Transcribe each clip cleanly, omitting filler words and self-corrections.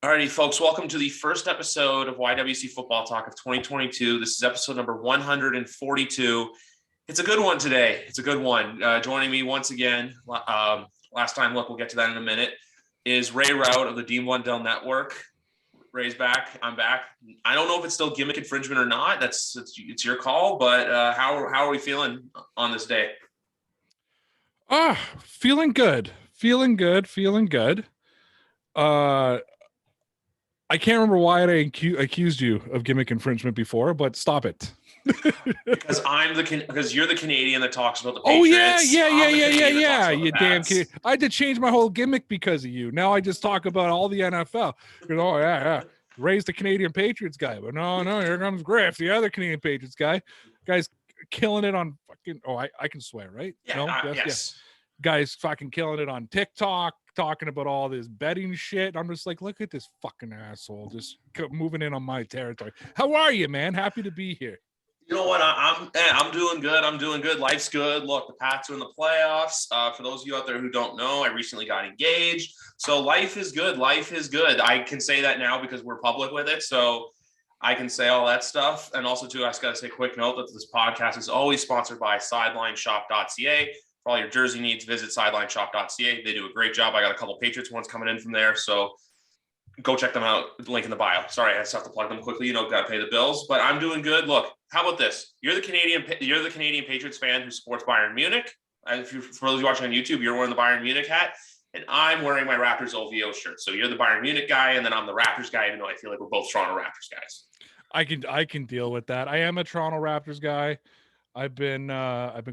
Alrighty, folks, welcome to the first episode of YWC Football Talk of 2022. This is episode number 142. It's a good one today. It's a good one. Joining me once again, last time, look, we'll get to that in a minute, is Ray Rauth of the Dean Blundell Network. Ray's back. I'm back. I don't know if it's still gimmick infringement or not. It's your call, but how are we feeling on this day? Feeling good. I can't remember why I accused you of gimmick infringement before, but stop it. because you're the Canadian that talks about the Patriots. Yeah. You damn kid. I had to change my whole gimmick because of you. Now I just talk about all the NFL. Yeah. Ray's the Canadian Patriots guy, but no, here comes Griff, the other Canadian Patriots guy. Guy's killing it on fucking. Oh, I can swear, right? Yeah. Yes. Guys fucking killing it on TikTok, talking about all this betting shit. I'm just like, look at this fucking asshole just moving in on my territory. How are you, man? Happy to be here. You know what? I'm doing good. I'm doing good. Life's good. Look, the Pats are in the playoffs. For those of you out there who don't know, I recently got engaged. So life is good. Life is good. I can say that now because we're public with it. So I can say all that stuff. And also, too, I just got to say a quick note that this podcast is always sponsored by SidelineShop.ca. For all your jersey needs, visit SidelineShop.ca. They do a great job. I got a couple Patriots ones coming in from there. So go check them out. Link in the bio. Sorry, I just have to plug them quickly. Got to pay the bills, but I'm doing good. Look, how about this? You're the Canadian Patriots fan who supports Bayern Munich. And for those watching on YouTube, you're wearing the Bayern Munich hat, and I'm wearing my Raptors OVO shirt. So you're the Bayern Munich guy, and then I'm the Raptors guy, even though I feel like we're both Toronto Raptors guys. I can deal with that. I am a Toronto Raptors guy. I've been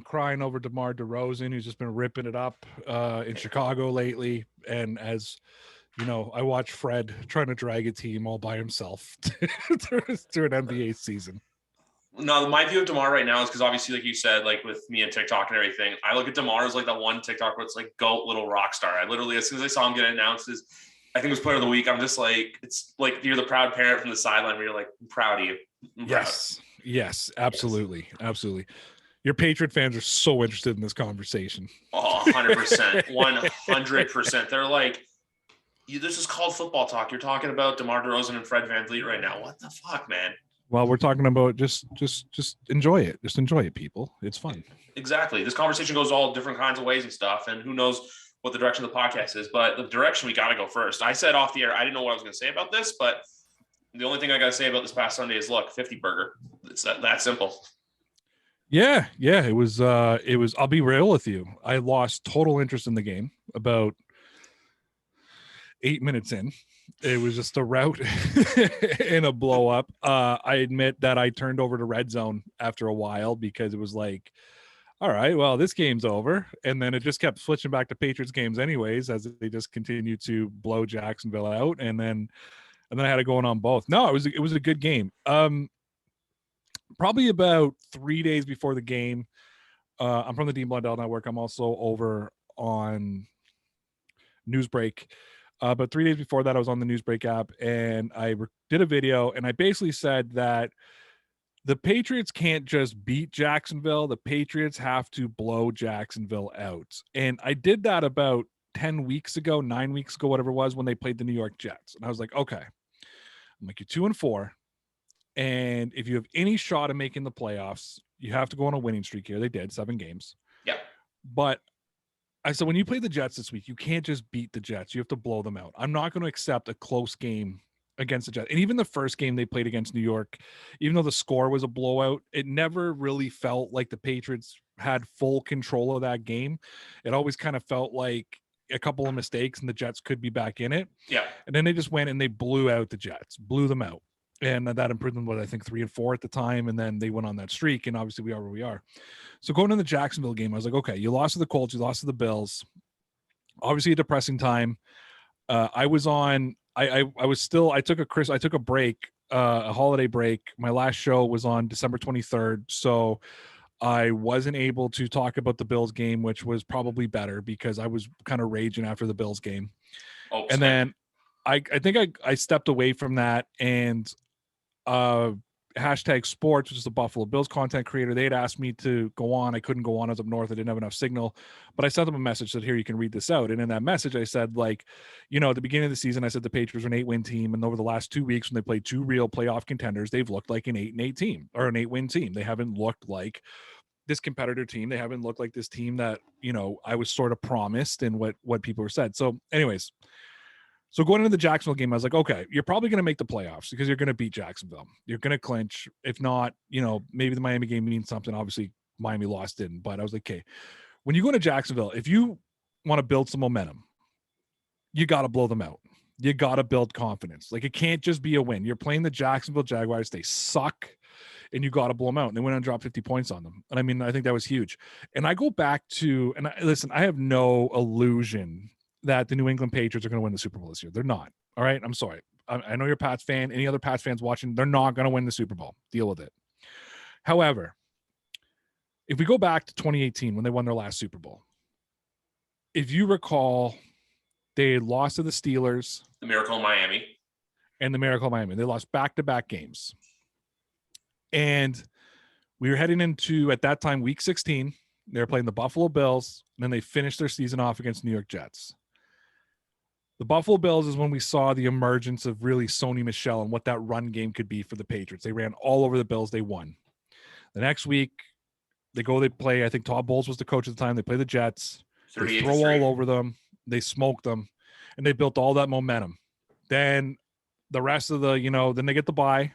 crying over DeMar DeRozan, who's just been ripping it up in Chicago lately. And as you know, I watch Fred trying to drag a team all by himself through an NBA season. No, my view of DeMar right now is because obviously, like you said, like with me and TikTok and everything, I look at DeMar as like that one TikTok where it's like GOAT little rock star. I literally, as soon as I saw him get announced as, I think it was player of the week, I'm just like, it's like you're the proud parent from the sideline where you're like, I'm proud of you. Yes, absolutely. Yes. Absolutely. Your Patriot fans are so interested in this conversation. Oh, 100%. 100%. They're like, this is called football talk. You're talking about DeMar DeRozan and Fred VanVleet right now. What the fuck, man? Well, we're talking about just enjoy it. Just enjoy it, people. It's fun. Exactly. This conversation goes all different kinds of ways and stuff, and who knows what the direction of the podcast is, but the direction we got to go first. I said off the air, I didn't know what I was going to say about this, but the only thing I got to say about this past Sunday is, look, 50 burger. It's that simple. Yeah. It was, I'll be real with you. I lost total interest in the game about 8 minutes in. It was just a rout in a blow up. I admit that I turned over to Red Zone after a while because it was like, all right, well, this game's over. And then it just kept switching back to Patriots games anyways, as they just continued to blow Jacksonville out. And then I had it going on both. No, it was a good game. Probably about 3 days before the game, I'm from the Dean Blundell Network. I'm also over on Newsbreak. But 3 days before that, I was on the Newsbreak app, and I did a video, and I basically said that the Patriots can't just beat Jacksonville. The Patriots have to blow Jacksonville out. And I did that about 9 weeks ago, whatever it was, when they played the New York Jets. And I was like, okay. I'm like, you're 2-4. And if you have any shot of making the playoffs, you have to go on a winning streak here. They did 7 games. Yeah. But I said, when you play the Jets this week, you can't just beat the Jets. You have to blow them out. I'm not going to accept a close game against the Jets. And even the first game they played against New York, even though the score was a blowout, it never really felt like the Patriots had full control of that game. It always kind of felt like a couple of mistakes and the Jets could be back in it. Yeah. And then they just went and they blew out the Jets, blew them out. And that improved them, I think 3-4 at the time. And then they went on that streak. And obviously we are where we are. So going into the Jacksonville game, I was like, okay, you lost to the Colts, you lost to the Bills. Obviously a depressing time. I took a break, a holiday break. My last show was on December 23rd. So I wasn't able to talk about the Bills game, which was probably better because I was kind of raging after the Bills game. Oh, and then I think I stepped away from that, and Hashtag Sports, which is the Buffalo Bills content creator. They had asked me to go on. I couldn't go on. I was up north. I didn't have enough signal, but I sent them a message that here, you can read this out. And in that message, I said, like, at the beginning of the season, I said the Patriots were an 8-win team. And over the last 2 weeks, when they played two real playoff contenders, they've looked like an 8-8 team or an 8-win team. They haven't looked like this competitor team. They haven't looked like this team that, I was sort of promised and what people were said. So anyways, so going into the Jacksonville game, I was like, okay, you're probably going to make the playoffs because you're going to beat Jacksonville. You're going to clinch. If not, maybe the Miami game means something. Obviously, Miami lost didn't. But I was like, okay, when you go to Jacksonville, if you want to build some momentum, you got to blow them out. You got to build confidence. Like, it can't just be a win. You're playing the Jacksonville Jaguars. They suck, and you got to blow them out. And they went and dropped 50 points on them. And I mean, I think that was huge. And I go back to, and listen, I have no illusion that the New England Patriots are going to win the Super Bowl this year. They're not. All right. I'm sorry. I know you're a Pats fan. Any other Pats fans watching, they're not going to win the Super Bowl. Deal with it. However, if we go back to 2018 when they won their last Super Bowl, if you recall, they lost to the Steelers, the Miracle in Miami, and the Miracle in Miami. They lost back-to-back games. And we were heading into, at that time, Week 16. They were playing the Buffalo Bills, and then they finished their season off against New York Jets. The Buffalo Bills is when we saw the emergence of really Sony Michel and what that run game could be for the Patriots. They ran all over the Bills. They won. The next week, they play, I think Todd Bowles was the coach at the time. They play the Jets. They throw all over them. They smoked them, and they built all that momentum. Then the rest of the, then they get the bye.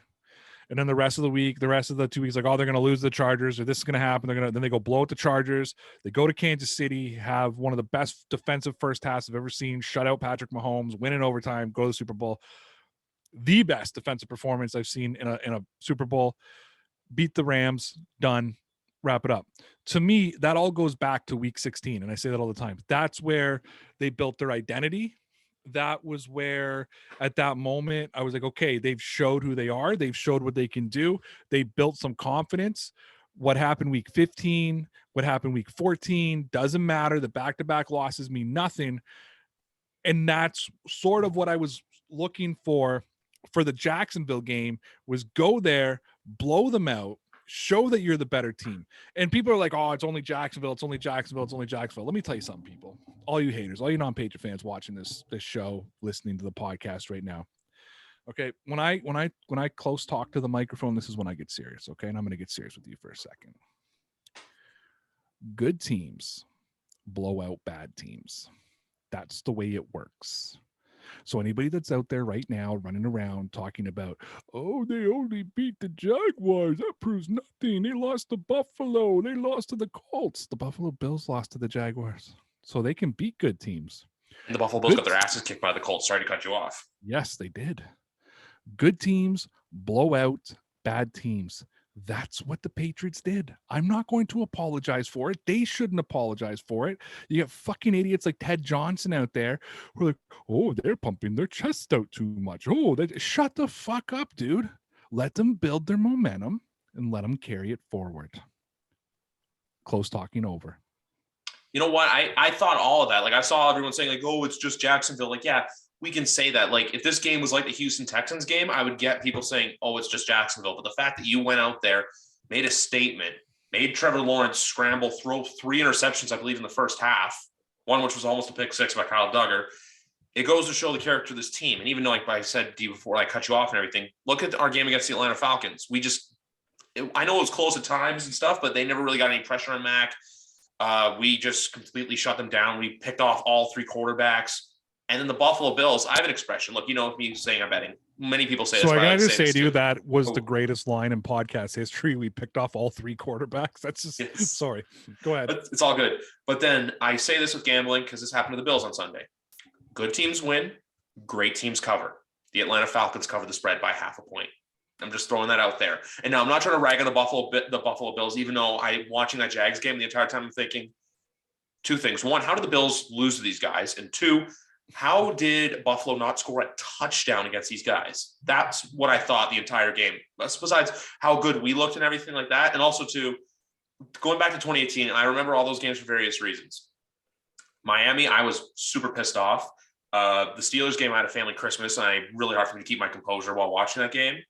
And then the rest of the week, the rest of the 2 weeks, like, oh, they're going to lose the Chargers, or this is going to happen. Then they go blow out the Chargers. They go to Kansas City, have one of the best defensive first halves I've ever seen, shut out Patrick Mahomes, win in overtime, go to the Super Bowl. The best defensive performance I've seen in a Super Bowl. Beat the Rams, done, wrap it up. To me, that all goes back to Week 16, and I say that all the time. That's where they built their identity. That was where, at that moment, I was like, okay, they've showed who they are. They've showed what they can do. They built some confidence. What happened Week 15, what happened Week 14, doesn't matter. The back-to-back losses mean nothing. And that's sort of what I was looking for the Jacksonville game, was go there, blow them out, show that you're the better team. And people are like, oh, it's only Jacksonville. It's only Jacksonville. It's only Jacksonville. Let me tell you something, people. All you haters, all you non-Patriot fans watching this show, listening to the podcast right now. Okay. When I close talk to the microphone, this is when I get serious. Okay. And I'm going to get serious with you for a second. Good teams blow out bad teams. That's the way it works. So anybody that's out there right now running around talking about, oh, they only beat the Jaguars, that proves nothing. They lost to Buffalo. They lost to the Colts. The Buffalo Bills lost to the Jaguars. So they can beat good teams. And the Buffalo Bills got their asses kicked by the Colts. Sorry to cut you off. Yes, they did. Good teams blow out bad teams. That's what the Patriots did. I'm not going to apologize for it. They shouldn't apologize for it. You got fucking idiots like Ted Johnson out there who are like, oh, they're pumping their chest out too much. Oh, shut the fuck up, dude. Let them build their momentum and let them carry it forward. Close talking over. You know what? I thought all of that. Like, I saw everyone saying, like, oh, it's just Jacksonville. Like, yeah, we can say that. Like, if this game was like the Houston Texans game, I would get people saying, oh, it's just Jacksonville. But the fact that you went out there, made a statement, made Trevor Lawrence scramble, throw 3 interceptions, I believe, in the first half, one which was almost a pick six by Kyle Duggar, it goes to show the character of this team. And even though, like I said to you before I cut you off and everything, look at our game against the Atlanta Falcons. I know it was close at times and stuff, but they never really got any pressure on Mac. We just completely shut them down. We picked off all 3 quarterbacks. And then the Buffalo Bills, I have an expression. Look, you know me saying I'm betting. Many people say this. So I gotta just say to you, that was the greatest line in podcast history. We picked off all 3 quarterbacks. That's just, yes. Sorry. Go ahead. It's all good. But then I say this with gambling because this happened to the Bills on Sunday. Good teams win. Great teams cover. The Atlanta Falcons covered the spread by 0.5 point. I'm just throwing that out there. And now I'm not trying to rag on the Buffalo Bills, even though I'm watching that Jags game the entire time. I'm thinking 2 things. 1, how did the Bills lose to these guys? And 2, how did Buffalo not score a touchdown against these guys? That's what I thought the entire game. Besides how good we looked and everything like that. And also, too, going back to 2018, I remember all those games for various reasons. Miami, I was super pissed off. The Steelers game, I had a family Christmas, and I really hard for me to keep my composure while watching that game.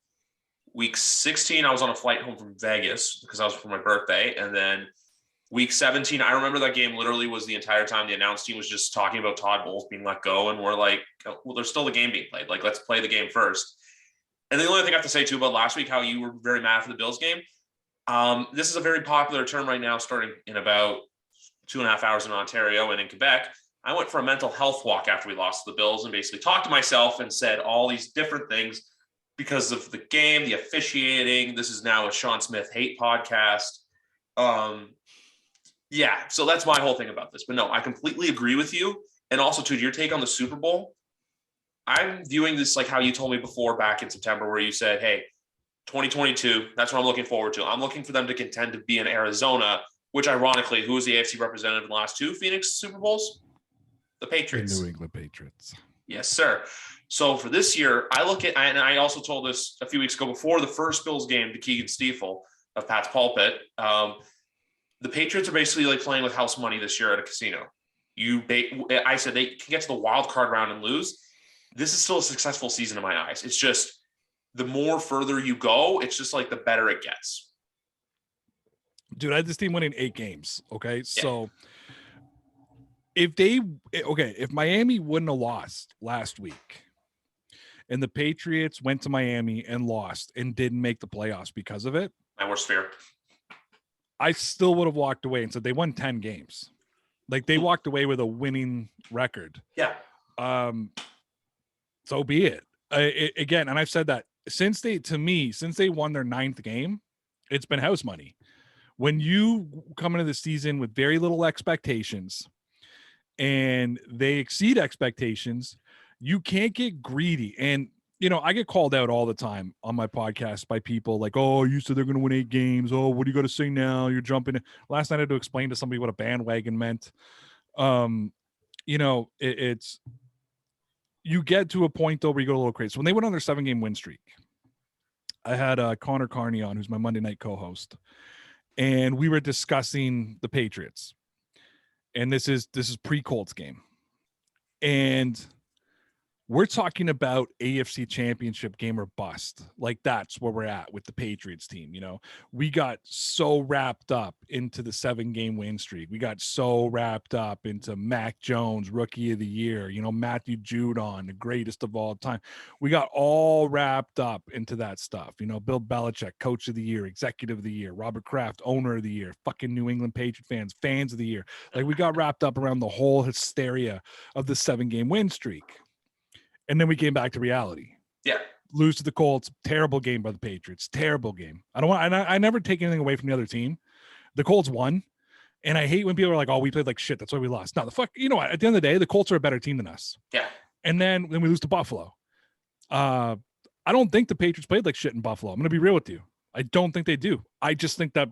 Week 16, I was on a flight home from Vegas because I was for my birthday. And then week 17, I remember that game literally was the entire time the announce team was just talking about Todd Bowles being let go. And we're like, well, there's still the game being played. Like, let's play the game first. And the only thing I have to say too about last week, how you were very mad for the Bills game. This is a very popular term right now, starting in about 2.5 hours in Ontario and in Quebec. I went for a mental health walk after we lost to the Bills and basically talked to myself and said all these different things because of the game, the officiating. This is now a Sean Smith hate podcast. Yeah, so that's my whole thing about this. But no, I completely agree with you. And also, to your take on the Super Bowl, I'm viewing this like how you told me before back in September, where you said, hey, 2022, that's what I'm looking forward to. I'm looking for them to contend to be in Arizona, which ironically, who was the AFC representative in the last two Phoenix Super Bowls? The Patriots. The New England Patriots. Yes, sir. So for this year, I look at, and I also told this a few weeks ago before the first Bills game to Keegan Stiefel of Pat's Pulpit. The Patriots are basically like playing with house money this year at a casino. I said they can get to the wild card round and lose. This is still a successful season in my eyes. It's just the more further you go, it's just like the better it gets. Dude, I had this team winning 8 games. Okay. Yeah. So if Miami wouldn't have lost last week and the Patriots went to Miami and lost and didn't make the playoffs because of it, and we're fair, I still would have walked away and said they won 10 games. Like they walked away with a winning record. Yeah. So be it. Again, and I've said that since they won their 9th game, it's been house money. When you come into the season with very little expectations and they exceed expectations, you can't get greedy. And, I get called out all the time on my podcast by people like, oh, you said they're going to win 8 games. Oh, what do you got to say now? You're jumping in. Last night I had to explain to somebody what a bandwagon meant. It's you get to a point though where you go a little crazy. So when they went on their 7-game win streak, I had Connor Carney on, who's my Monday night co-host, and we were discussing the Patriots. And this is pre-Colts game. And we're talking about AFC Championship game or bust. Like that's where we're at with the Patriots team. We got so wrapped up into the 7-game win streak. We got so wrapped up into Mac Jones, Rookie of the Year, Matthew Judon, the greatest of all time. We got all wrapped up into that stuff. Bill Belichick, Coach of the Year, Executive of the Year, Robert Kraft, Owner of the Year, fucking New England Patriot fans of the year. Like we got wrapped up around the whole hysteria of the 7-game win streak. And then we came back to reality. Yeah. Lose to the Colts. Terrible game by the Patriots. Terrible game. I never take anything away from the other team. The Colts won. And I hate when people are like, oh, we played like shit. That's why we lost. No, what? At the end of the day, the Colts are a better team than us. Yeah. And then we lose to Buffalo. I don't think the Patriots played like shit in Buffalo. I'm going to be real with you. I don't think they do. I just think that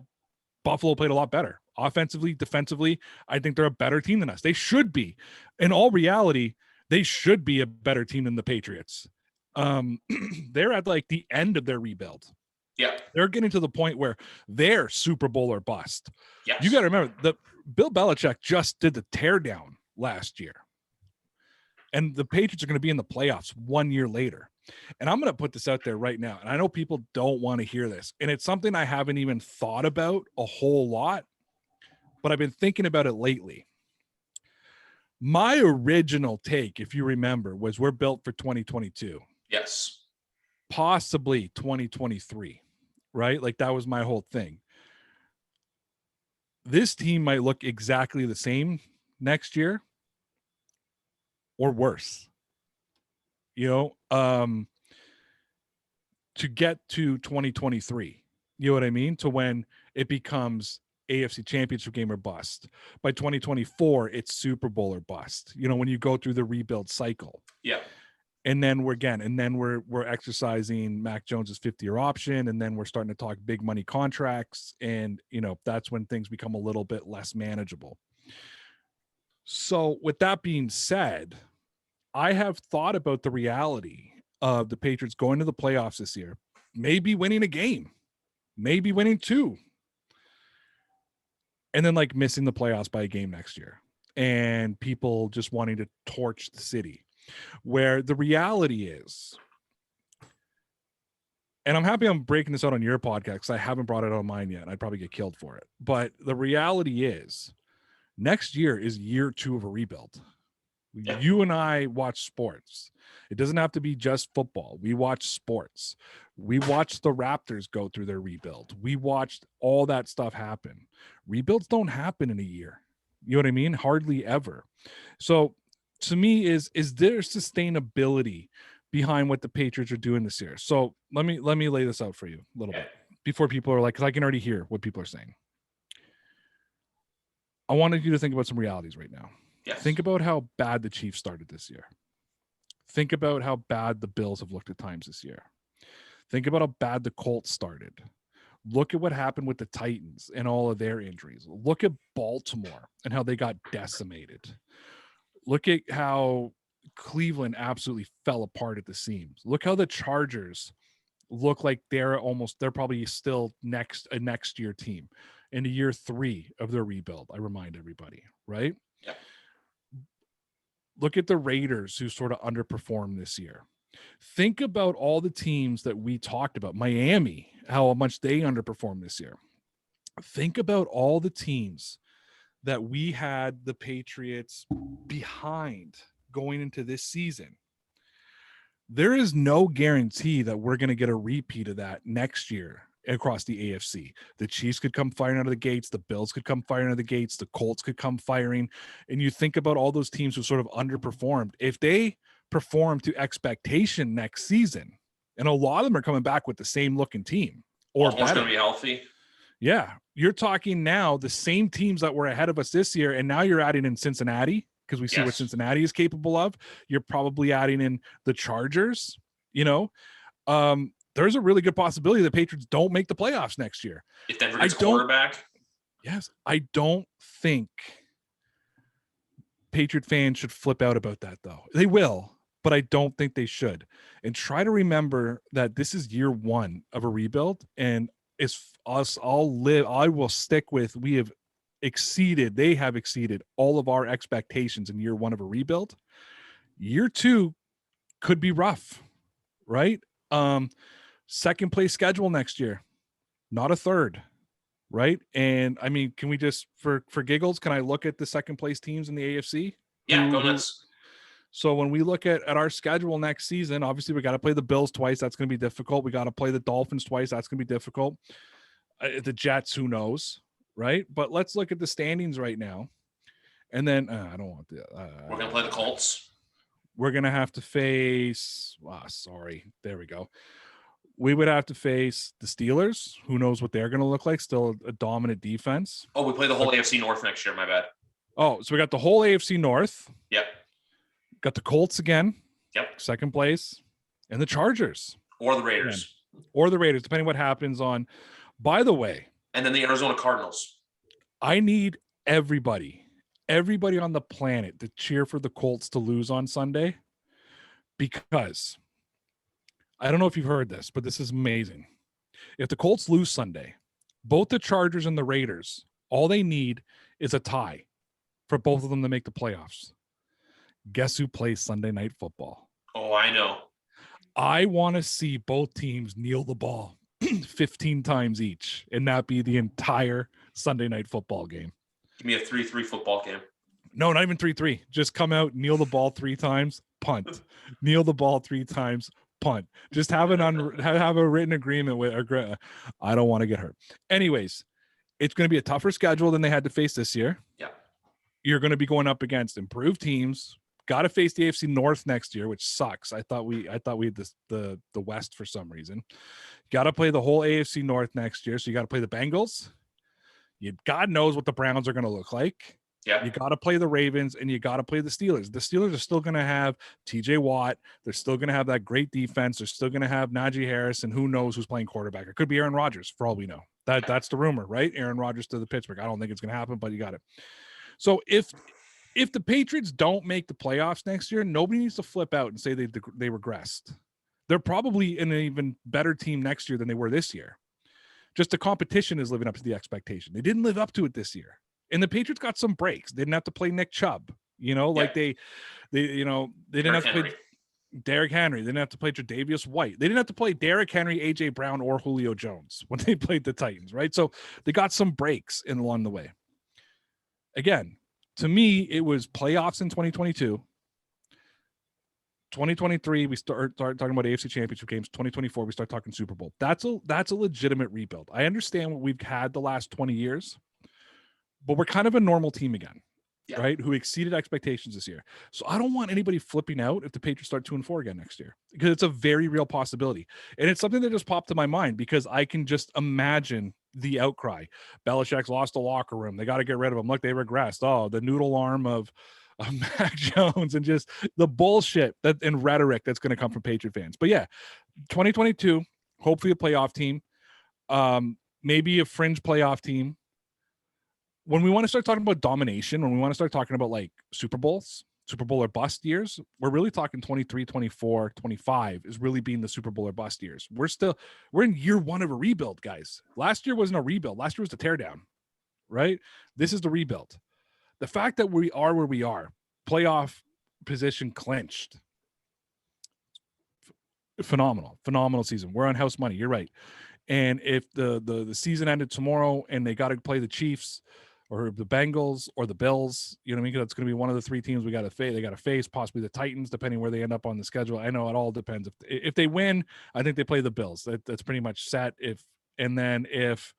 Buffalo played a lot better. Offensively, defensively, I think they're a better team than us. They should be. In all reality, they should be a better team than the Patriots. They're at like the end of their rebuild. Yeah. They're getting to the point where they're Super Bowl or bust. Yes. You got to remember that Bill Belichick just did the teardown last year. And the Patriots are going to be in the playoffs 1 year later. And I'm going to put this out there right now. And I know people don't want to hear this. And it's something I haven't even thought about a whole lot, but I've been thinking about it lately. My original take, if you remember, was we're built for 2022. Yes. Possibly 2023, right? Like that was my whole thing. This team might look exactly the same next year or worse. To get to 2023, you know what I mean? To when it becomes AFC Championship game or bust. By 2024, it's Super Bowl or bust. When you go through the rebuild cycle. Yeah. And then we're exercising Mac Jones's 50-year option, and then we're starting to talk big money contracts, and that's when things become a little bit less manageable. So with that being said, I have thought about the reality of the Patriots going to the playoffs this year, maybe winning a game, maybe winning 2. And then like missing the playoffs by a game next year and people just wanting to torch the city, where the reality is and I'm happy I'm breaking this out on your podcast because I haven't brought it on mine yet. I'd probably get killed for it. But the reality is, next year is year 2 of a rebuild. Yeah. You and I watch sports. It doesn't have to be just football. We watch sports. We watched the Raptors go through their rebuild. We watched all that stuff happen. Rebuilds don't happen in a year. You know what I mean? Hardly ever. So to me, is there sustainability behind what the Patriots are doing this year? So let me lay this out for you a little bit before people are like, because I can already hear what people are saying. I wanted you to think about some realities right now. Yes. Think about how bad the Chiefs started this year. Think about how bad the Bills have looked at times this year. Think about how bad the Colts started. Look at what happened with the Titans and all of their injuries. Look at Baltimore and how they got decimated. Look at how Cleveland absolutely fell apart at the seams. Look how the Chargers look like they're probably still a next year team in year 3 of their rebuild. I remind everybody, right? Yeah. Look at the Raiders who sort of underperformed this year. Think about all the teams that we talked about. Miami, how much they underperformed this year. Think about all the teams that we had the Patriots behind going into this season. There is no guarantee that we're going to get a repeat of that next year across the AFC. The Chiefs could come firing out of the gates. The Bills could come firing out of the gates. The Colts could come firing. And you think about all those teams who sort of underperformed. If they perform to expectation next season, and a lot of them are coming back with the same looking team or Baltimore's better. going to be healthy. Yeah. You're talking now the same teams that were ahead of us this year, and now you're adding in Cincinnati because we see what Cincinnati is capable of. You're probably adding in the Chargers, there's a really good possibility the Patriots don't make the playoffs next year. If Denver gets quarterback. Yes. I don't think Patriot fans should flip out about that, though. They will, but I don't think they should. And try to remember that this is year 1 of a rebuild, and it's us. I will stick with, they have exceeded all of our expectations in year 1 of a rebuild. Year 2 could be rough, right? Second place schedule next year, not a third, right? And I mean, can we just for giggles, can I look at the second place teams in the AFC? Yeah, go nuts. So when we look at our schedule next season, obviously we got to play the Bills twice. That's going to be difficult. We got to play the Dolphins twice. That's going to be difficult. The Jets, who knows, right? But let's look at the standings right now. And then I don't want to. We're going to play the Colts. We're going to have to face. There we go. We would have to face the Steelers. Who knows what they're going to look like? Still a dominant defense. Oh, we play the whole AFC North next year. My bad. Oh, so we got the whole AFC North. Yep. Got the Colts again. Yep. Second place. And the Chargers. Or the Raiders. Again. Or the Raiders, depending what happens on. By the way. And then the Arizona Cardinals. I need everybody on the planet to cheer for the Colts to lose on Sunday, because I don't know if you've heard this, but this is amazing. If the Colts lose Sunday, both the Chargers and the Raiders, all they need is a tie for both of them to make the playoffs. Guess who plays Sunday Night Football? Oh, I know. I want to see both teams kneel the ball 15 times each, and that be the entire Sunday Night Football game. Give me a 3-3 football game. No, not even 3-3. Just come out, kneel the ball 3 times, punt. Kneel the ball 3 times, punt. Just have a written agreement with. I don't want to get hurt. Anyways, it's going to be a tougher schedule than they had to face this year. Yeah, you're going to be going up against improved teams. Got to face the AFC North next year, which sucks. I thought we had the West for some reason. Got to play the whole AFC North next year, so you got to play the Bengals. God knows what the Browns are going to look like. Yeah. You got to play the Ravens, and you got to play the Steelers. The Steelers are still going to have TJ Watt. They're still going to have that great defense. They're still going to have Najee Harris, and who knows who's playing quarterback. It could be Aaron Rodgers, for all we know. That's the rumor, right? Aaron Rodgers to the Pittsburgh. I don't think it's going to happen, but you got it. So if the Patriots don't make the playoffs next year, nobody needs to flip out and say they regressed. They're probably an even better team next year than they were this year. Just the competition is living up to the expectation. They didn't live up to it this year. And the Patriots got some breaks. They didn't have to play Nick Chubb, they didn't have to play. Derrick Henry. They didn't have to play Tre'Davious White. They didn't have to play Derrick Henry, AJ Brown, or Julio Jones when they played the Titans, right? So they got some breaks along the way. Again, to me, it was playoffs in 2022. 2023, we start talking about AFC Championship games. 2024, we start talking Super Bowl. That's a legitimate rebuild. I understand what we've had the last 20 years, but we're kind of a normal team again, right? Who exceeded expectations this year. So I don't want anybody flipping out if the Patriots start 2-4 again next year, because it's a very real possibility. And it's something that just popped to my mind because I can just imagine the outcry. Belichick's lost the locker room. They got to get rid of him. Look, they regressed. Oh, the noodle arm of Mac Jones, and just the bullshit and rhetoric that's going to come from Patriot fans. But yeah, 2022, hopefully a playoff team, maybe a fringe playoff team. When we want to start talking about domination, when we want to start talking about like Super Bowl or bust years, we're really talking 23, 24, 25 is really being the Super Bowl or bust years. We're in year one of a rebuild, guys. Last year wasn't a rebuild. Last year was the teardown, right? This is the rebuild. The fact that we are where we are, playoff position clinched. Phenomenal season. We're on house money. You're right. And if the season ended tomorrow and they got to play the Chiefs or the Bengals or the Bills, you know what I mean? Because that's going to be one of the three teams we got to face. They got to face possibly the Titans, depending where they end up on the schedule. I know it all depends. If they win, I think they play the Bills. That's pretty much set. And then if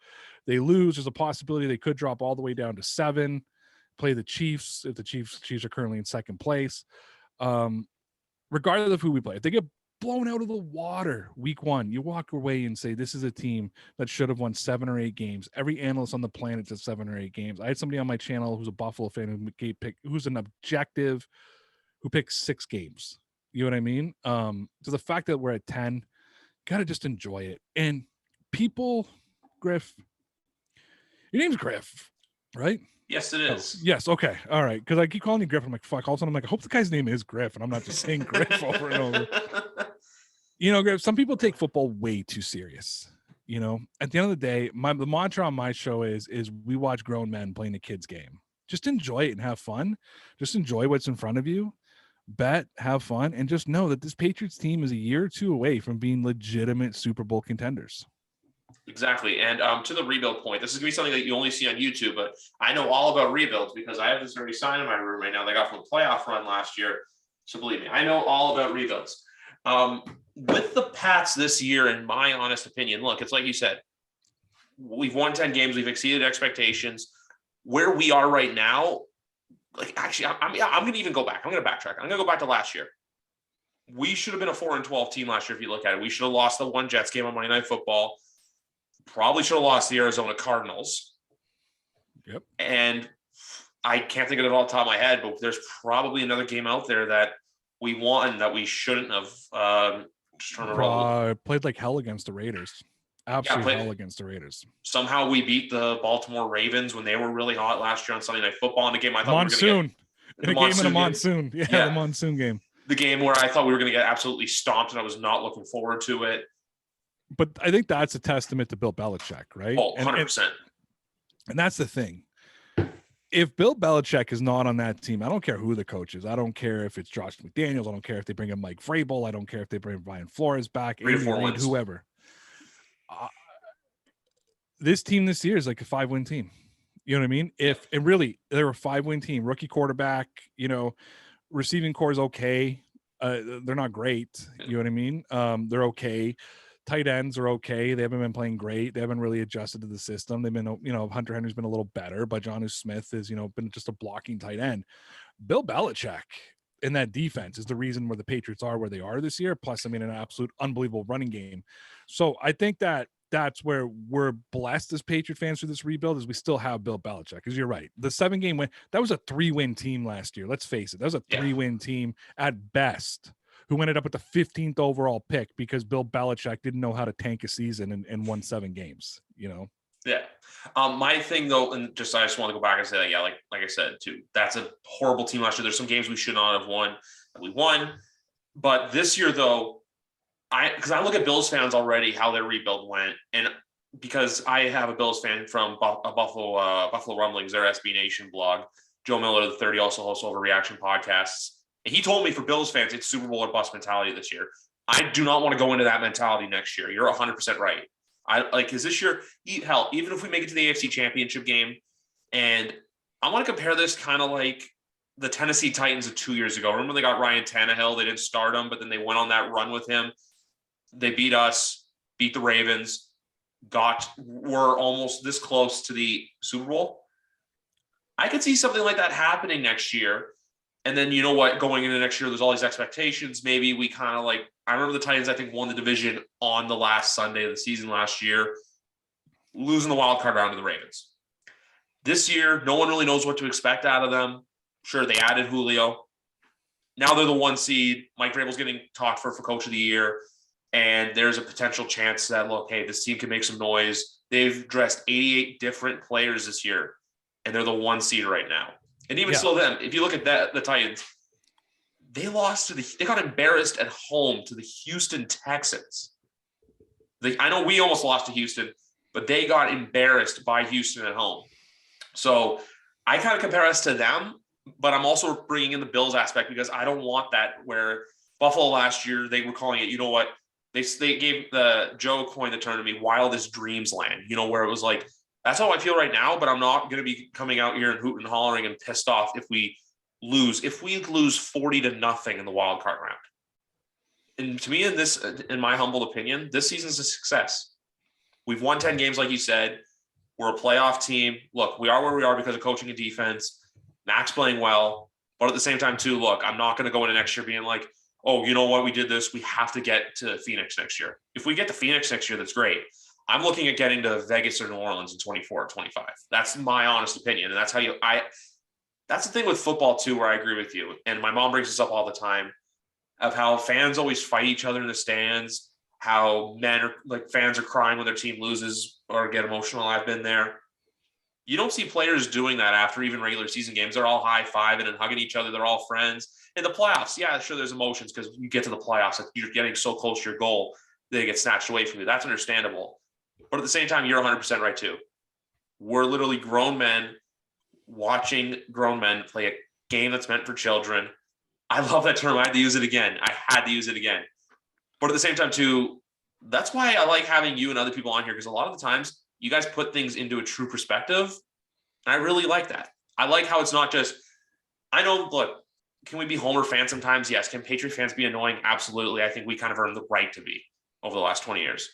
they lose, there's a possibility they could drop all the way down to 7. Play the Chiefs if the Chiefs are currently in second place. Regardless of who we play, if they get blown out of the water week 1, you walk away and say this is a team that should have won 7 or 8 games. Every analyst on the planet said 7 or 8 games. I had somebody on my channel who's a Buffalo fan who's an objective who picked 6 games. You know what I mean? So the fact that we're at 10, gotta just enjoy it. And people, Griff, your name's Griff, right? Yes, it is. Oh, yes. Okay. All right. Because I keep calling you Griff. I'm like, fuck. All of a sudden, I'm like, I hope the guy's name is Griff, and I'm not just saying Griff over and over. You know, Griff, some people take football way too serious. You know, at the end of the day, the mantra on my show is we watch grown men playing a kid's game. Just enjoy it and have fun. Just enjoy what's in front of you. Bet, have fun, and just know that this Patriots team is a year or 2 away from being legitimate Super Bowl contenders. Exactly. And to the rebuild point, this is going to be something that you only see on YouTube, but I know all about rebuilds because I have this very sign in my room right now that I got from the playoff run last year. So believe me, I know all about rebuilds. With the Pats this year, in my honest opinion, look, it's like you said, we've won 10 games. We've exceeded expectations. Where we are right now, like actually, I'm going to even go back. I'm going to backtrack. I'm going to go back to last year. We should have been a 4-12 team last year if you look at it. We should have lost the one Jets game on Monday Night Football. Probably should have lost the Arizona Cardinals. Yep. And I can't think of it all the top of my head, but there's probably another game out there that we won that we shouldn't have. Just trying to roll. Played like hell against the Raiders. Absolutely hell against the Raiders. Somehow we beat the Baltimore Ravens when they were really hot last year on Sunday Night Football in the game I thought Monsoon. we were going to get. In a monsoon. Yeah, the monsoon game. The game where I thought we were going to get absolutely stomped and I was not looking forward to it. But I think that's a testament to Bill Belichick, right? Oh, 100%. And that's the thing. If Bill Belichick is not on that team, I don't care who the coach is. I don't care if it's Josh McDaniels. I don't care if they bring in Mike Vrabel. I don't care if they bring Brian Flores back, whoever. This team this year is like a 5-win team. You know what I mean? And really, they're a 5-win team. Rookie quarterback, you know, receiving core is okay. They're not great. You know what I mean? They're okay. Tight ends are okay. They haven't been playing great. They haven't really adjusted to the system. They've been, you know, Hunter Henry's been a little better, but Jonnu Smith is, you know, been just a blocking tight end. Bill Belichick in that defense is the reason where the Patriots are where they are this year. Plus, I mean, an absolute unbelievable running game. So I think that's where we're blessed as Patriot fans for this rebuild is we still have Bill Belichick. Because you're right. The 7-game win, that was a 3-win team last year. Let's face it. That was a 3-win team at best, who ended up with the 15th overall pick because Bill Belichick didn't know how to tank a season and won 7 games, you know? Yeah. My thing though, and I just want to go back and say that, yeah, like I said too, that's a horrible team last year. There's some games we should not have won that we won. But this year though, because I look at Bills fans already, how their rebuild went. And because I have a Bills fan from Buffalo Rumblings, their SB Nation blog, Joe Miller, the 30, also hosts Overreaction podcasts. And he told me for Bills fans, it's Super Bowl or bust mentality this year. I do not want to go into that mentality next year. You're 100% right. Is this year, hell, even if we make it to the AFC Championship game, and I want to compare this kind of like the Tennessee Titans of 2 years ago. Remember they got Ryan Tannehill? They didn't start him, but then they went on that run with him. They beat us, beat the Ravens, were almost this close to the Super Bowl. I could see something like that happening next year. And then, you know what, going into next year, there's all these expectations. Maybe we kind of like, I remember the Titans, I think, won the division on the last Sunday of the season last year, losing the wild card round to the Ravens. This year, no one really knows what to expect out of them. Sure, they added Julio. Now they're the 1 seed. Mike Vrabel's getting talked for Coach of the Year. And there's a potential chance that, look, hey, this team can make some noise. They've dressed 88 different players this year, and they're the 1 seed right now. And even still them, if you look at that, the Titans, they got embarrassed at home to the Houston Texans. I know we almost lost to Houston, but they got embarrassed by Houston at home. So I kind of compare us to them, but I'm also bringing in the Bills aspect because I don't want that where Buffalo last year, they were calling it, you know what, they gave Joe coined the term to me, wildest dreams land, where it was like, that's how I feel right now, but I'm not going to be coming out here and hooting and hollering and pissed off if we lose. If we lose 40-0 in the wild card round. And to me, in my humble opinion, this season's a success. We've won 10 games, like you said. We're a playoff team. Look, we are where we are because of coaching and defense. Max playing well. But at the same time, too, look, I'm not going to go into next year being like, oh, you know what? We did this. We have to get to Phoenix next year. If we get to Phoenix next year, that's great. I'm looking at getting to Vegas or New Orleans in 24 or 25. That's my honest opinion. And that's that's the thing with football too, where I agree with you. And my mom brings this up all the time of how fans always fight each other in the stands, how fans are crying when their team loses or get emotional. I've been there. You don't see players doing that after even regular season games. They're all high-fiving and hugging each other. They're all friends. In the playoffs, yeah, sure, there's emotions because you get to the playoffs, you're getting so close to your goal, they get snatched away from you. That's understandable. But at the same time, you're 100% right too. We're literally grown men watching grown men play a game that's meant for children. I love that term. I had to use it again. But at the same time too, that's why I like having you and other people on here, because a lot of the times you guys put things into a true perspective. And I really like that. I like how it's not just, I know, look, can we be Homer fans sometimes? Yes. Can Patriot fans be annoying? Absolutely. I think we kind of earned the right to be over the last 20 years.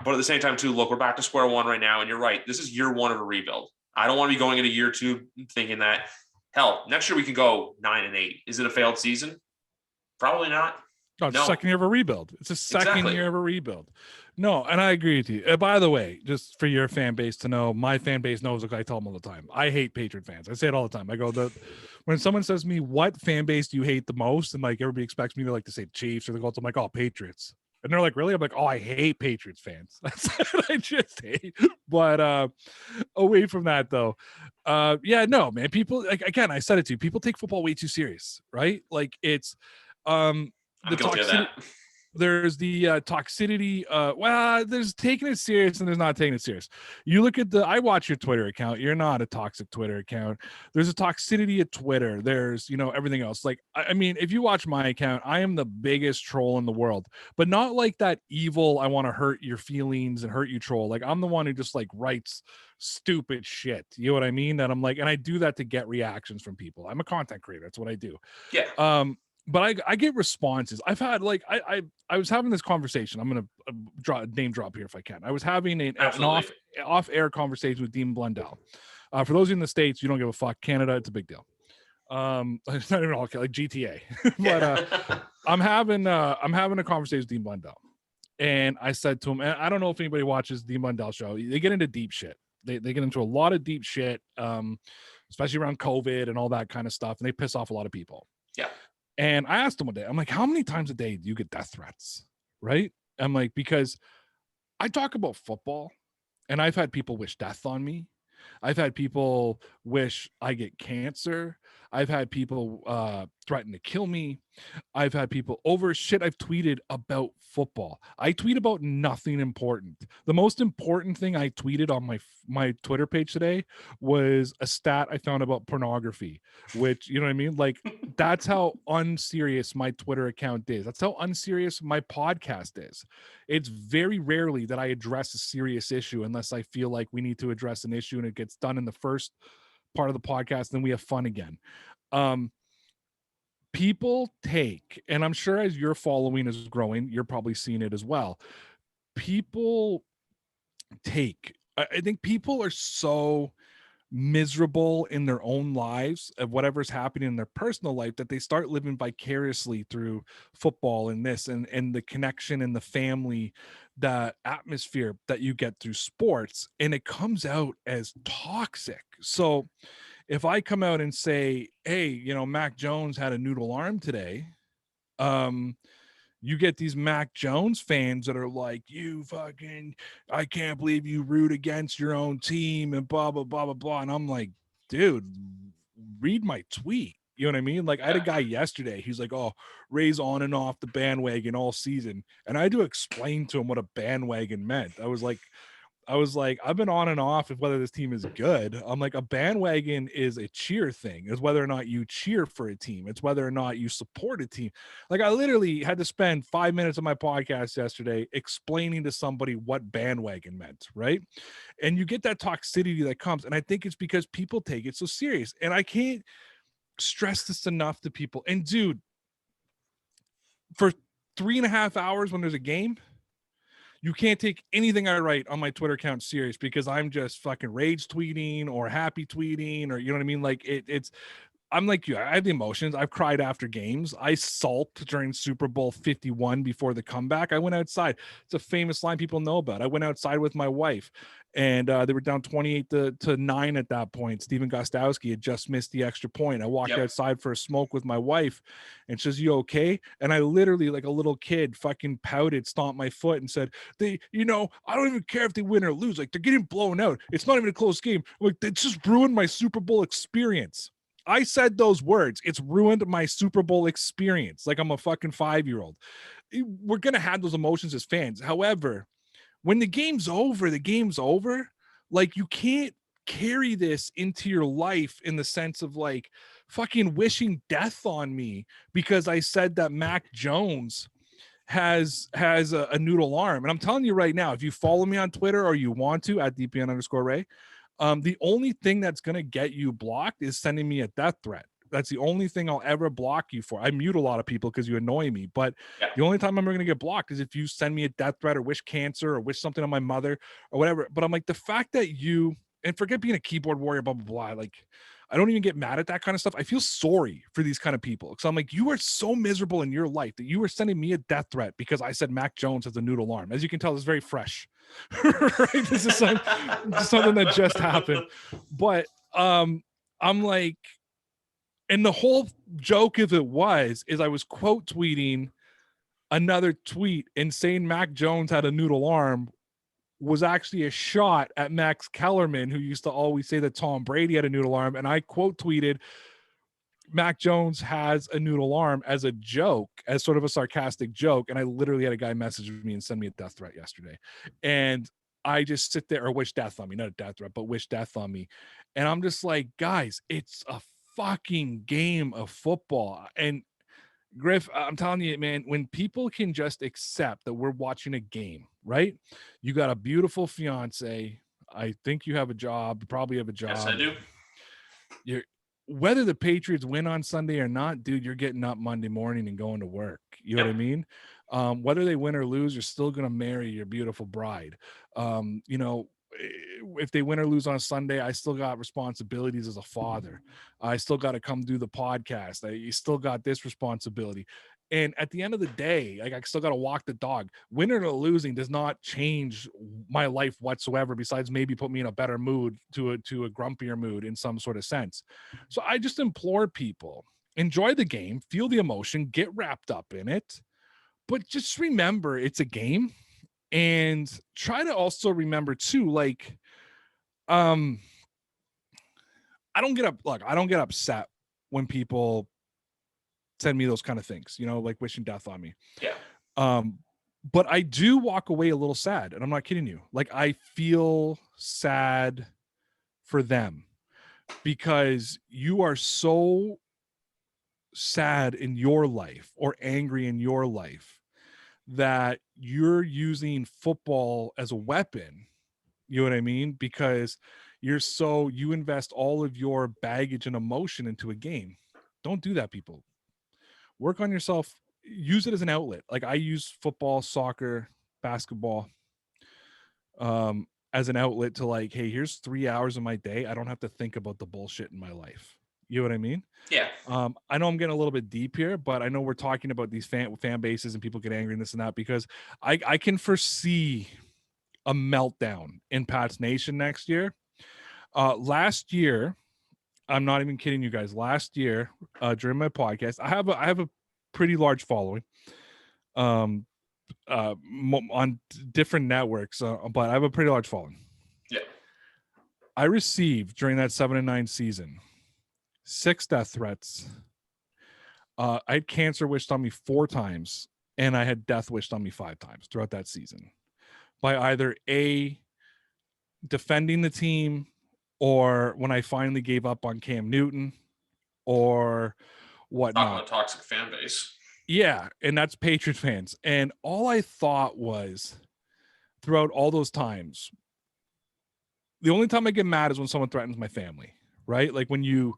But at the same time, too, look, we're back to square one right now. And you're right. This is year one of a rebuild. I don't want to be going into year two thinking that, hell, next year we can go 9-8. Is it a failed season? Probably not. No, it's the second year of a rebuild. It's a second year of a rebuild. No, and I agree with you. By the way, just for your fan base to know, my fan base knows, like I tell them all the time, I hate Patriot fans. I say it all the time. I go, when someone says to me, what fan base do you hate the most? And like everybody expects me to like to say Chiefs or the Colts. I'm like, oh, Patriots. And they're like, really? I'm like, oh, I hate Patriots fans. That's what I just hate. But away from that, though, yeah, no, man. People, like, again, I said it to you. People take football way too serious, right? Like it's the toxicity. There's the toxicity. Well, there's taking it serious and there's not taking it serious. You look at I watch your Twitter account. You're not a toxic Twitter account. There's a toxicity at Twitter. There's, everything else. Like, I mean, if you watch my account, I am the biggest troll in the world, but not like that evil, I want to hurt your feelings and hurt you troll. Like, I'm the one who just like writes stupid shit. You know what I mean? That I'm like, and I do that to get reactions from people. I'm a content creator. That's what I do. Yeah. But I get responses. I've had like I was having this conversation. I'm gonna name drop here if I can. I was having an off air conversation with Dean Blundell. For those in the States, you don't give a fuck. Canada, it's a big deal. It's not even all like GTA. But I'm having a conversation with Dean Blundell, and I said to him, and I don't know if anybody watches Dean Blundell show. They get into deep shit. They get into a lot of deep shit, especially around COVID and all that kind of stuff, and they piss off a lot of people. Yeah. And I asked him one day, I'm like, how many times a day do you get death threats? Right? I'm like, because I talk about football and I've had people wish death on me. I've had people wish I get cancer. I've had people threaten to kill me. I've had people over shit I've tweeted about football. I tweet about nothing important. The most important thing I tweeted on my Twitter page today was a stat I found about pornography, which, you know what I mean? Like, that's how unserious my Twitter account is. That's how unserious my podcast is. It's very rarely that I address a serious issue unless I feel like we need to address an issue and it gets done in the first part of the podcast, then we have fun again. People take, and I'm sure as your following is growing, you're probably seeing it as well. People take, I think people are so miserable in their own lives of whatever's happening in their personal life that they start living vicariously through football and this and the connection and the family, the atmosphere that you get through sports, and it comes out as toxic. So if I come out and say, hey, you know, Mac Jones had a noodle arm today, you get these Mac Jones fans that are like, you fucking, I can't believe you root against your own team and blah, blah, blah, blah, blah. And I'm like, dude, read my tweet. You know what I mean? Like, I had a guy yesterday, he's like, oh, Ray's on and off the bandwagon all season. And I had to explain to him what a bandwagon meant. I was like, I've been on and off of whether this team is good. I'm like, a bandwagon is a cheer thing. It's whether or not you cheer for a team. It's whether or not you support a team. Like, I literally had to spend 5 minutes of my podcast yesterday explaining to somebody what bandwagon meant, right? And you get that toxicity that comes. And I think it's because people take it so serious. And I can't stress this enough to people. And dude, for 3.5 hours when there's a game, you can't take anything I write on my Twitter account serious because I'm just fucking rage tweeting or happy tweeting, or you know what I mean? Like it's I'm like you. I have the emotions. I've cried after games. I sulked during Super Bowl 51 before the comeback. I went outside. It's a famous line people know about. I went outside with my wife, and they were down 28 to 9 at that point. Steven Gostowski had just missed the extra point. I walked outside for a smoke with my wife, and she says, "You okay?" And I literally, like a little kid, fucking pouted, stomped my foot, and said, I don't even care if they win or lose. Like, they're getting blown out. It's not even a close game. Like, they just ruined my Super Bowl experience. I said those words. It's ruined my Super Bowl experience. Like, I'm a fucking 5-year-old. We're going to have those emotions as fans. However, when the game's over, the game's over. Like, you can't carry this into your life in the sense of like fucking wishing death on me because I said that Mac Jones has a noodle arm. And I'm telling you right now, if you follow me on Twitter or you want to at DPN_Ray, the only thing that's going to get you blocked is sending me a death threat. That's the only thing I'll ever block you for. I mute a lot of people because you annoy me, but the only time I'm ever going to get blocked is if you send me a death threat or wish cancer or wish something on my mother or whatever. But I'm like, the fact that you, and forget being a keyboard warrior, blah, blah, blah. Like, I don't even get mad at that kind of stuff. I feel sorry for these kind of people. So I'm like, you are so miserable in your life that you are sending me a death threat because I said Mac Jones has a noodle arm. As you can tell, it's very fresh. Right? This is something that just happened. But I'm like, and the whole joke of it is I was quote tweeting another tweet and saying Mac Jones had a noodle arm was actually a shot at Max Kellerman, who used to always say that Tom Brady had a noodle arm. And I quote tweeted Mac Jones has a noodle arm as a joke, as sort of a sarcastic joke. And I literally had a guy message me and send me a death threat yesterday. And I just sit there, or wish death on me, not a death threat, but wish death on me. And I'm just like, guys, it's a fucking game of football. And Griff, I'm telling you, man, when people can just accept that we're watching a game, right? You got a beautiful fiance. I think you have a job. You probably have a job. Yes, I do. Whether the Patriots win on Sunday or not, dude, you're getting up Monday morning and going to work. You know what I mean? Whether they win or lose, you're still going to marry your beautiful bride. If they win or lose on Sunday, I still got responsibilities as a father. I still got to come do the podcast. You still got this responsibility. And at the end of the day, like, I still got to walk the dog. Winning or losing does not change my life whatsoever, besides maybe put me in a better mood to a grumpier mood in some sort of sense. So I just implore people, enjoy the game, feel the emotion, get wrapped up in it, but just remember it's a game. And try to also remember too, like, I don't get upset when people send me those kind of things, you know, like wishing death on me. Yeah. But I do walk away a little sad, and I'm not kidding you. Like, I feel sad for them because you are so sad in your life or angry in your life that you're using football as a weapon. You know what I mean? Because you invest all of your baggage and emotion into a game. Don't do that, people. Work on yourself. Use it as an outlet. Like, I use football, soccer, basketball as an outlet to, like, hey, here's 3 hours of my day. I don't have to think about the bullshit in my life. You know what I mean? Yeah. I know I'm getting a little bit deep here, but I know we're talking about these fan bases and people get angry and this and that, because I can foresee a meltdown in Pats Nation next year. Last year, I'm not even kidding you guys. Last year, during my podcast, I have a pretty large following, on different networks, but I have a pretty large following. Yeah. I received during that 7-9 season 6 death threats. I had cancer wished on me 4 times, and I had death wished on me 5 times throughout that season by either defending the team, or when I finally gave up on Cam Newton, or whatnot. Talking about toxic fan base. Yeah, and that's Patriots fans. And all I thought was, throughout all those times, the only time I get mad is when someone threatens my family, right? Like, when you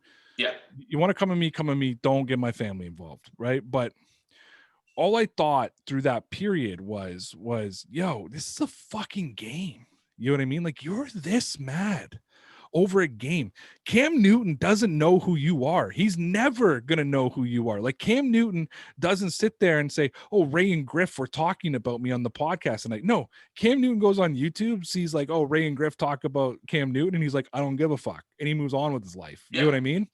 want to come at me, don't get my family involved, right? But all I thought through that period was, yo, this is a fucking game. You know what I mean? Like, you're this mad over a game. Cam Newton doesn't know who you are. He's never going to know who you are. Like, Cam Newton doesn't sit there and say, oh, Ray and Griff were talking about me on the podcast tonight. No, Cam Newton goes on YouTube, sees like, oh, Ray and Griff talk about Cam Newton, and he's like, I don't give a fuck. And he moves on with his life. You know what I mean?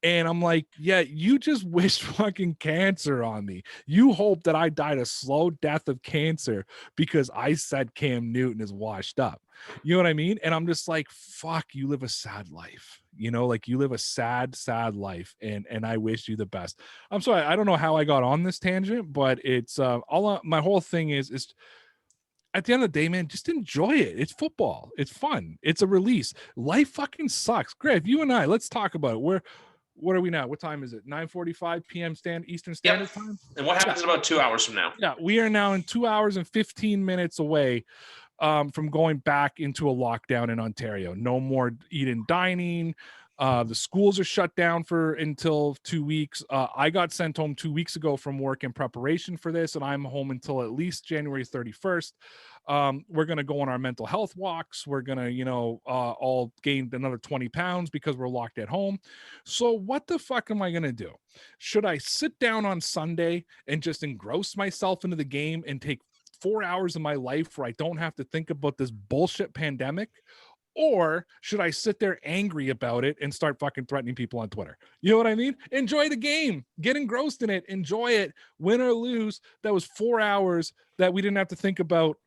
And I'm like, yeah, you just wished fucking cancer on me. You hope that I died a slow death of cancer because I said Cam Newton is washed up. You know what I mean? And I'm just like, fuck, you live a sad life. You know, like, you live a sad, sad life. And I wish you the best. I'm sorry, I don't know how I got on this tangent, but it's my whole thing is at the end of the day, man, just enjoy it. It's football. It's fun. It's a release. Life fucking sucks. Griff, you and I, let's talk about it. What are we now? What time is it? 9:45 p.m. Eastern Standard Time. And what happens in about 2 hours from now? Yeah, we are now in 2 hours and 15 minutes away from going back into a lockdown in Ontario. No more eat-in dining. The schools are shut down until 2 weeks. I got sent home 2 weeks ago from work in preparation for this, and I'm home until at least January 31st. We're going to go on our mental health walks. We're going to, all gain another 20 pounds because we're locked at home. So what the fuck am I going to do? Should I sit down on Sunday and just engross myself into the game and take 4 hours of my life where I don't have to think about this bullshit pandemic? Or should I sit there angry about it and start fucking threatening people on Twitter? You know what I mean? Enjoy the game. Get engrossed in it. Enjoy it. Win or lose. That was 4 hours that we didn't have to think about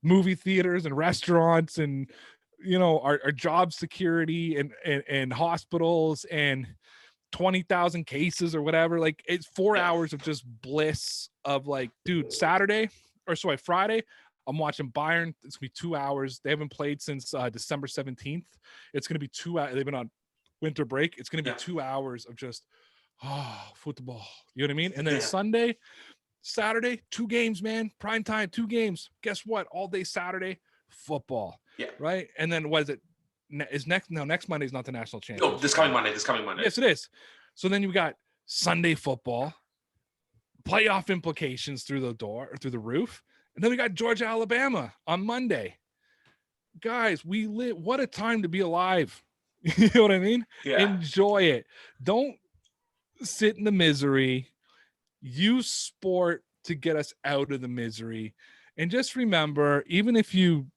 movie theaters and restaurants and, our job security and hospitals and 20,000 cases or whatever. Like, it's 4 hours of just bliss of, like, dude, Friday, I'm watching Bayern. It's gonna be 2 hours. They haven't played since December 17th. It's gonna be 2 hours. They've been on winter break. It's gonna be 2 hours of just football. You know what I mean? And then Saturday, 2 games, man. Prime time, 2 games. Guess what? All day Saturday, football. Yeah. Right. And then what is it? Next Monday is not the national championship. No, this coming Monday. Yes, it is. So then you got Sunday football, playoff implications through the roof. And then we got Georgia, Alabama on Monday. Guys, what a time to be alive. You know what I mean? Yeah. Enjoy it. Don't sit in the misery. Use sport to get us out of the misery. And just remember, even if you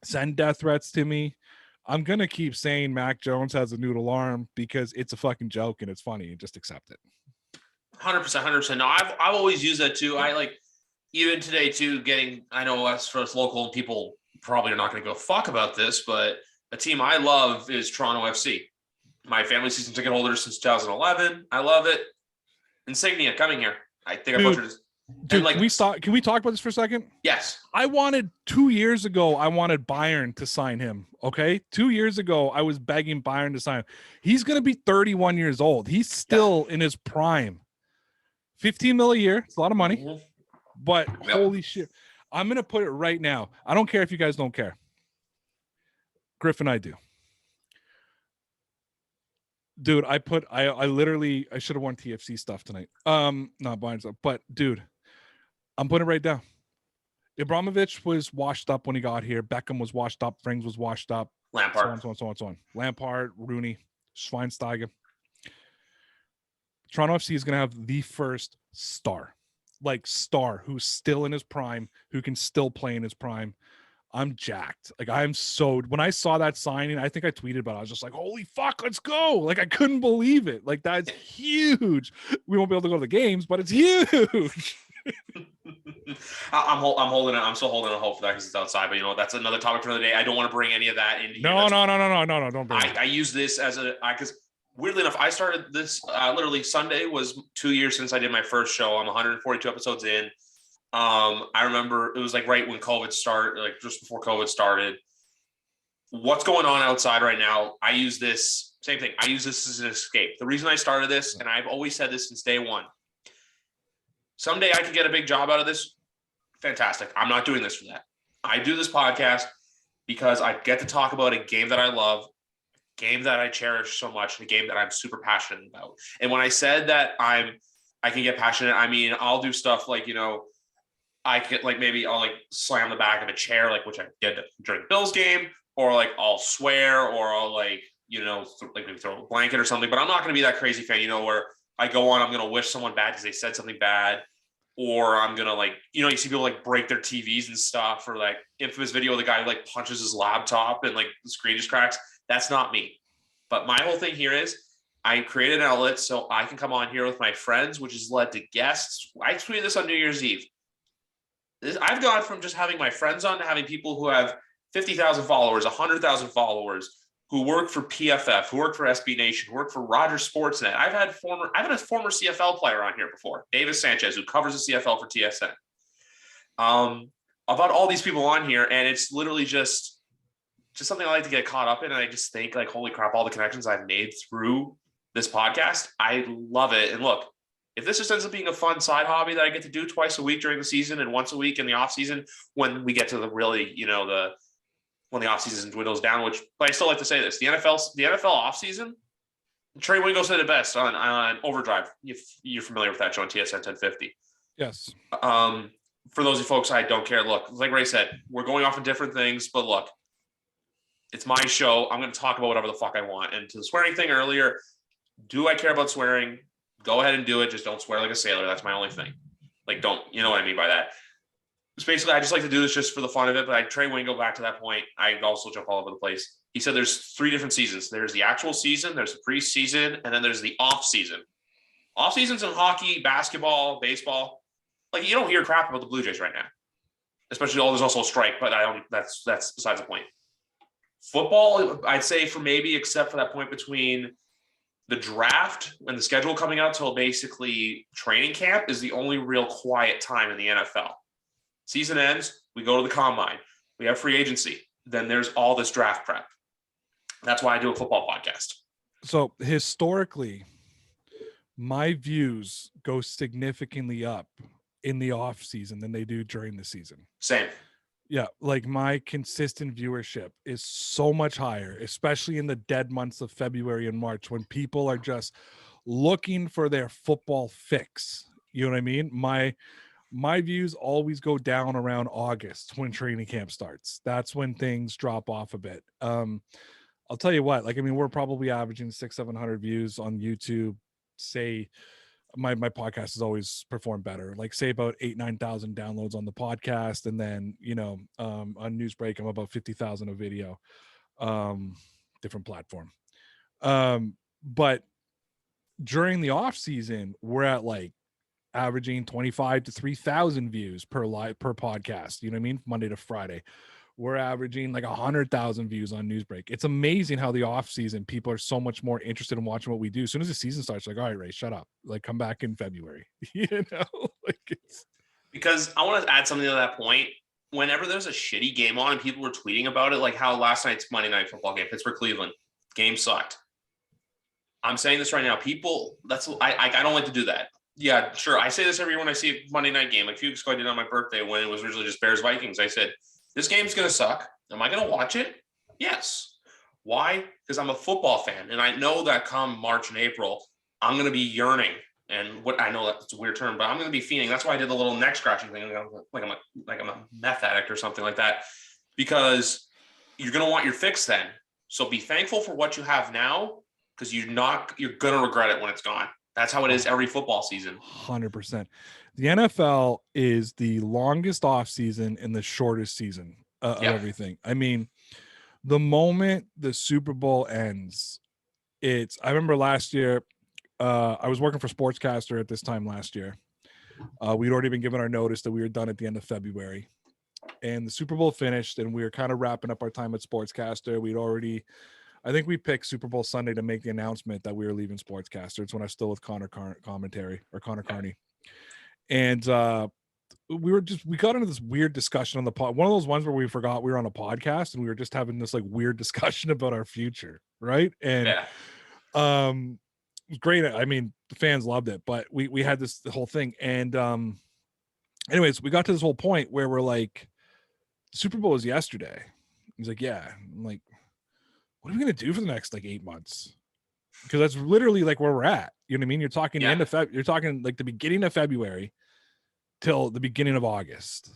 send death threats to me, I'm going to keep saying Mac Jones has a noodle arm because it's a fucking joke and it's funny, and just accept it. 100%. No, I've always used that too. I like, even today too, I know us for us local, and people probably are not going to go fuck about this, but a team I love is Toronto FC. My family season ticket holder since 2011. I love it. Insignia coming here. I think I butchered it. Dude, like, can we talk about this for a second? Yes. I wanted 2 years ago, I wanted Bayern to sign him. Okay. 2 years ago, I was begging Bayern to sign him. He's going to be 31 years old. He's still in his prime. 15 mil a year. It's a lot of money, but holy shit. I'm going to put it right now. I don't care if you guys don't care. Griffin, I do. Dude, I should have worn TFC stuff tonight. Not Bayern stuff, but dude, I'm putting it right down. Ibrahimovic was washed up when he got here. Beckham was washed up. Frings was washed up. Lampard. So on. Lampard, Rooney, Schweinsteiger. Toronto FC is going to have the first star who's still in his prime, who can still play in his prime. I'm jacked. Like, when I saw that signing, I think I tweeted about it. I was just like, holy fuck, let's go. Like, I couldn't believe it. Like, that's huge. We won't be able to go to the games, but it's huge. I'm holding it. I'm still holding a hope for that because it's outside. But that's another topic for another day. I don't want to bring any of that into. No. Don't bring it. I use this as because weirdly enough, I started this literally Sunday was 2 years since I did my first show. I'm 142 episodes in. I remember it was like right when COVID started, like just before COVID started. What's going on outside right now? I use this same thing. I use this as an escape. The reason I started this, and I've always said this since day one. Someday I could get a big job out of this. Fantastic. I'm not doing this for that. I do this podcast because I get to talk about a game that I love, a game that I cherish so much, and a game that I'm super passionate about. And when I said that I can get passionate, I mean, I'll do stuff like, I could maybe I'll slam the back of a chair, which I did during the Bills game, or I'll swear, or I'll maybe throw a blanket or something. But I'm not going to be that crazy fan, where I go on, I'm going to wish someone bad because they said something bad, or I'm going to you see people break their TVs and stuff, or infamous video of the guy who punches his laptop and the screen just cracks. That's not me. But my whole thing here is I created an outlet so I can come on here with my friends, which has led to guests. I tweeted this on New Year's Eve. I've gone from just having my friends on to having people who have 50,000 followers, 100,000 followers, who work for PFF, who work for SB Nation, who work for Rogers Sportsnet. I've had a former CFL player on here before, Davis Sanchez, who covers the CFL for TSN. I've had all these people on here, and it's literally just something I like to get caught up in. And I just think holy crap, all the connections I've made through this podcast, I love it. And look, if this just ends up being a fun side hobby that I get to do twice a week during the season and once a week in the off season, when we get to the really, when the off season dwindles down, but I still like to say this, the NFL off season, Trey Wingo said it best on Overdrive. If you're familiar with that show on TSN 1050. Yes. For those of you folks, I don't care. Look, like Ray said, we're going off on different things, but look, it's my show. I'm going to talk about whatever the fuck I want. And to the swearing thing earlier, do I care about swearing? Go ahead and do it. Just don't swear like a sailor. That's my only thing. Don't, you know what I mean by that? It's basically, I just like to do this just for the fun of it. But Trey Wingo, back to that point, I also jump all over the place. He said there's 3 different seasons. There's the actual season, there's the preseason, and then there's the off season. Off seasons in hockey, basketball, baseball. You don't hear crap about the Blue Jays right now. Especially, there's also a strike, but that's besides the point. Football, I'd say for maybe, except for that point between the draft and the schedule coming out till basically training camp, is the only real quiet time in the NFL. Season ends, we go to the combine, we have free agency, then there's all this draft prep. That's why I do a football podcast. So historically, my views go significantly up in the off season than they do during the season. Same. Yeah, my consistent viewership is so much higher, especially in the dead months of February and March, when people are just looking for their football fix. You know what I mean? My views always go down around August when training camp starts. That's when things drop off a bit. I'll tell you what, we're probably averaging 600-700 views on YouTube. Say my podcast has always performed better, say about 8,000-9,000 downloads on the podcast. And then, on Newsbreak, I'm about 50,000 a video, different platform. But during the off season, we're at averaging 25 to 3,000 views per podcast. You know what I mean? Monday to Friday. we're averaging like 100,000 views on Newsbreak. It's amazing how the off season people are so much more interested in watching what we do. As soon as the season starts, like, all right, Ray, shut up. Like, come back in February. Like it's Because I want to add something to that point. Whenever there's a shitty game on and people were tweeting about it, like how last night's Monday Night Football game, Pittsburgh Cleveland game sucked. I'm saying this right now. People, I don't like to do that. Yeah, sure. I say this every year when I see a Monday night game. Like a few weeks ago, I did on my birthday when it was originally just Bears Vikings. I said, this game's going to suck. Am I going to watch it? Yes. Why? Because I'm a football fan. And I know that come March and April, I'm going to be yearning. And what I know that's a weird term, but I'm going to be fiending. That's why I did the little neck scratching thing. Like I'm a meth addict or something like that, because you're going to want your fix then. So be thankful for what you have now, because you're going to regret it when it's gone. That's how it is every football season. 100%. The NFL is the longest off season and the shortest season of everything. I mean, the moment the Super Bowl ends, I remember last year, I was working for Sportscaster at this time last year. We'd already been given our notice that we were done at the end of February, and the Super Bowl finished, and we were kind of wrapping up our time at Sportscaster. I think we picked Super Bowl Sunday to make the announcement that we were leaving Sportscaster. It's when I was still with Connor Carney. And we got into this weird discussion on the pod. One of those ones where we forgot we were on a podcast and we were just having this like weird discussion about our future. Right. And it was great. I mean, the fans loved it, but we had the whole thing. And anyways, we got to this whole point where we're like, Super Bowl was yesterday. He's like, yeah. I'm like, what are we going to do for the next like 8 months? Because that's literally like where we're at. You know what I mean? You're talking the end of February. You're talking like the beginning of February till the beginning of August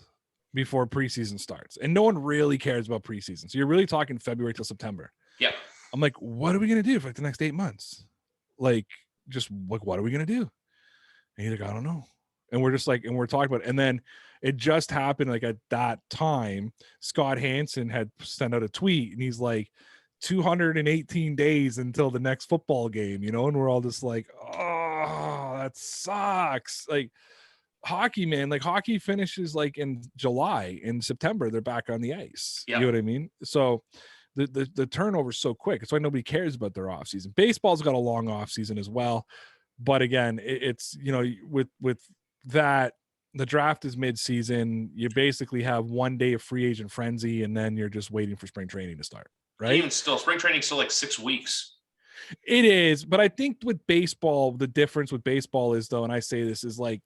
before preseason starts. And no one really cares about preseason. So you're really talking February till September. Yeah. I'm like, what are we going to do for like the next 8 months? Like, just like, what are we going to do? And he's like, I don't know. And we're just like, and we're talking about it. And then it just happened. Like at that time, Scott Hansen had sent out a tweet and he's like, 218 days until the next football game, you know, and we're all just like, oh, that sucks. Like hockey, man, like hockey finishes like in July, in September, they're back on the ice. You know what I mean? So the turnover is so quick. It's why nobody cares about their off season. Baseball's got a long off season as well. But again, it's, you know, with that, the draft is mid-season. You basically have 1 day of free agent frenzy, and then you're just waiting for spring training to start. Right. Even still, spring training is still like 6 weeks. It is, but I think with baseball, the difference with baseball is, though, and I say this is like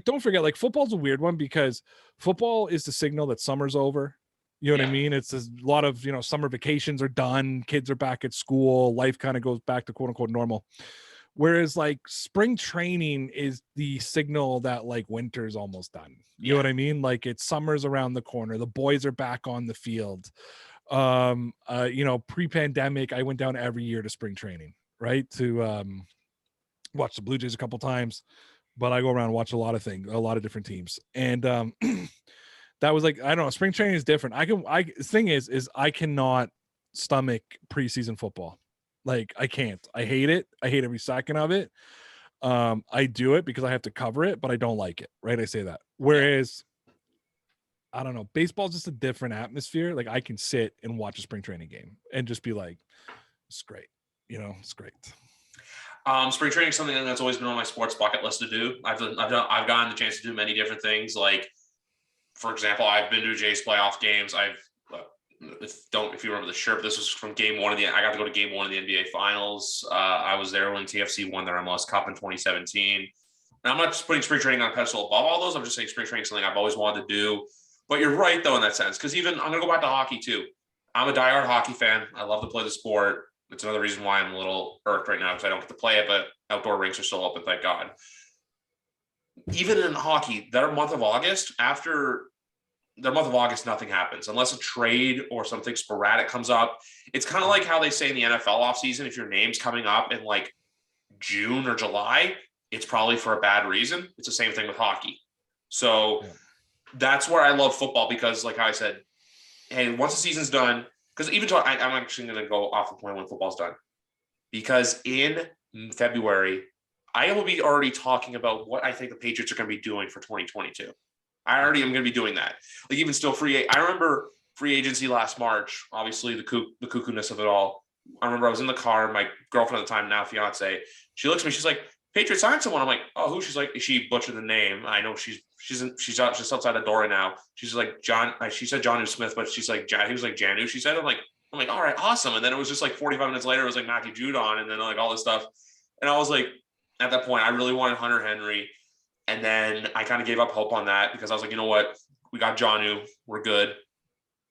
don't forget, like football's a weird one because football is the signal that summer's over. You know what I mean? It's a lot of, you know, summer vacations are done, kids are back at school, life kind of goes back to quote unquote normal. Whereas like spring training is the signal that like winter's almost done. You know what I mean? Like it's summer's around the corner. The boys are back on the field. You know, pre-pandemic, I went down every year to spring training, right? To watch the Blue Jays a couple times, but I go around and watch a lot of things, a lot of different teams. And that was like, I don't know, spring training is different. The thing is I cannot stomach preseason football. Like I can't. I hate it. I hate every second of it. I do it because I have to cover it, but I don't like it. Right? I say that. Whereas, I don't know, baseball's just a different atmosphere. Like I can sit and watch a spring training game and just be like, it's great. You know, it's great. Spring training is something that's always been on my sports bucket list to do. I've gotten the chance to do many different things. Like, for example, I've been to Jays playoff games. If you remember the shirt, this was from game one I got to go to game one of the NBA finals. I was there when TFC won their MLS Cup in 2017. And I'm not just putting spring training on a pedestal above all those. I'm just saying spring training is something I've always wanted to do. But you're right though, in that sense, because even I'm going to go back to hockey too. I'm a diehard hockey fan. I love to play the sport. It's another reason why I'm a little irked right now because I don't get to play it, but outdoor rinks are still open, thank God. Even in hockey, their month of August, nothing happens unless a trade or something sporadic comes up. It's kind of like how they say in the NFL offseason, if your name's coming up in like June or July, it's probably for a bad reason. It's the same thing with hockey. So that's where I love football because, like I said, hey, once the season's done, because I'm actually going to go off the point when football's done. Because in February, I will be already talking about what I think the Patriots are going to be doing for 2022. I already am going to be doing that. Like even still I remember free agency last March, obviously the cuckoo-ness of it all. I remember I was in the car, my girlfriend at the time, now fiance, she looks at me, she's like, Patriots signed someone. I'm like, oh, who? She's like, she butchered the name. I know she's just outside the door right now. She's like, John, she said John Smith, but she's like, he was like Janu, she said. I'm like, all right, awesome. And then it was just like 45 minutes later, it was like Matthew Judon and then like all this stuff. And I was like, at that point, I really wanted Hunter Henry. And then I kind of gave up hope on that because I was like, you know what? We got Janu. We're good.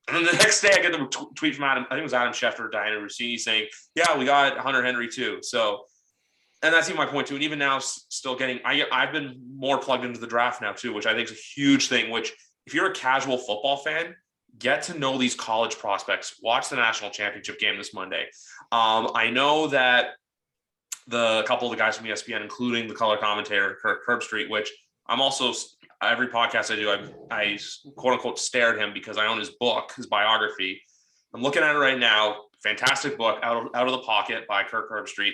And then the next day I get the tweet from Adam, I think it was Adam Schefter or Diana Rossini saying, yeah, we got Hunter Henry too. So, and that's even my point too. And even now still getting, I've been more plugged into the draft now too, which I think is a huge thing, which if you're a casual football fan, get to know these college prospects, watch the national championship game this Monday. I know that a couple of the guys from ESPN, including the color commentator, Kirk Herbstreit, which I'm also, every podcast I do, I quote unquote stare at him because I own his book, his biography. I'm looking at it right now. Fantastic book, Out of the Pocket by Kirk Herbstreit.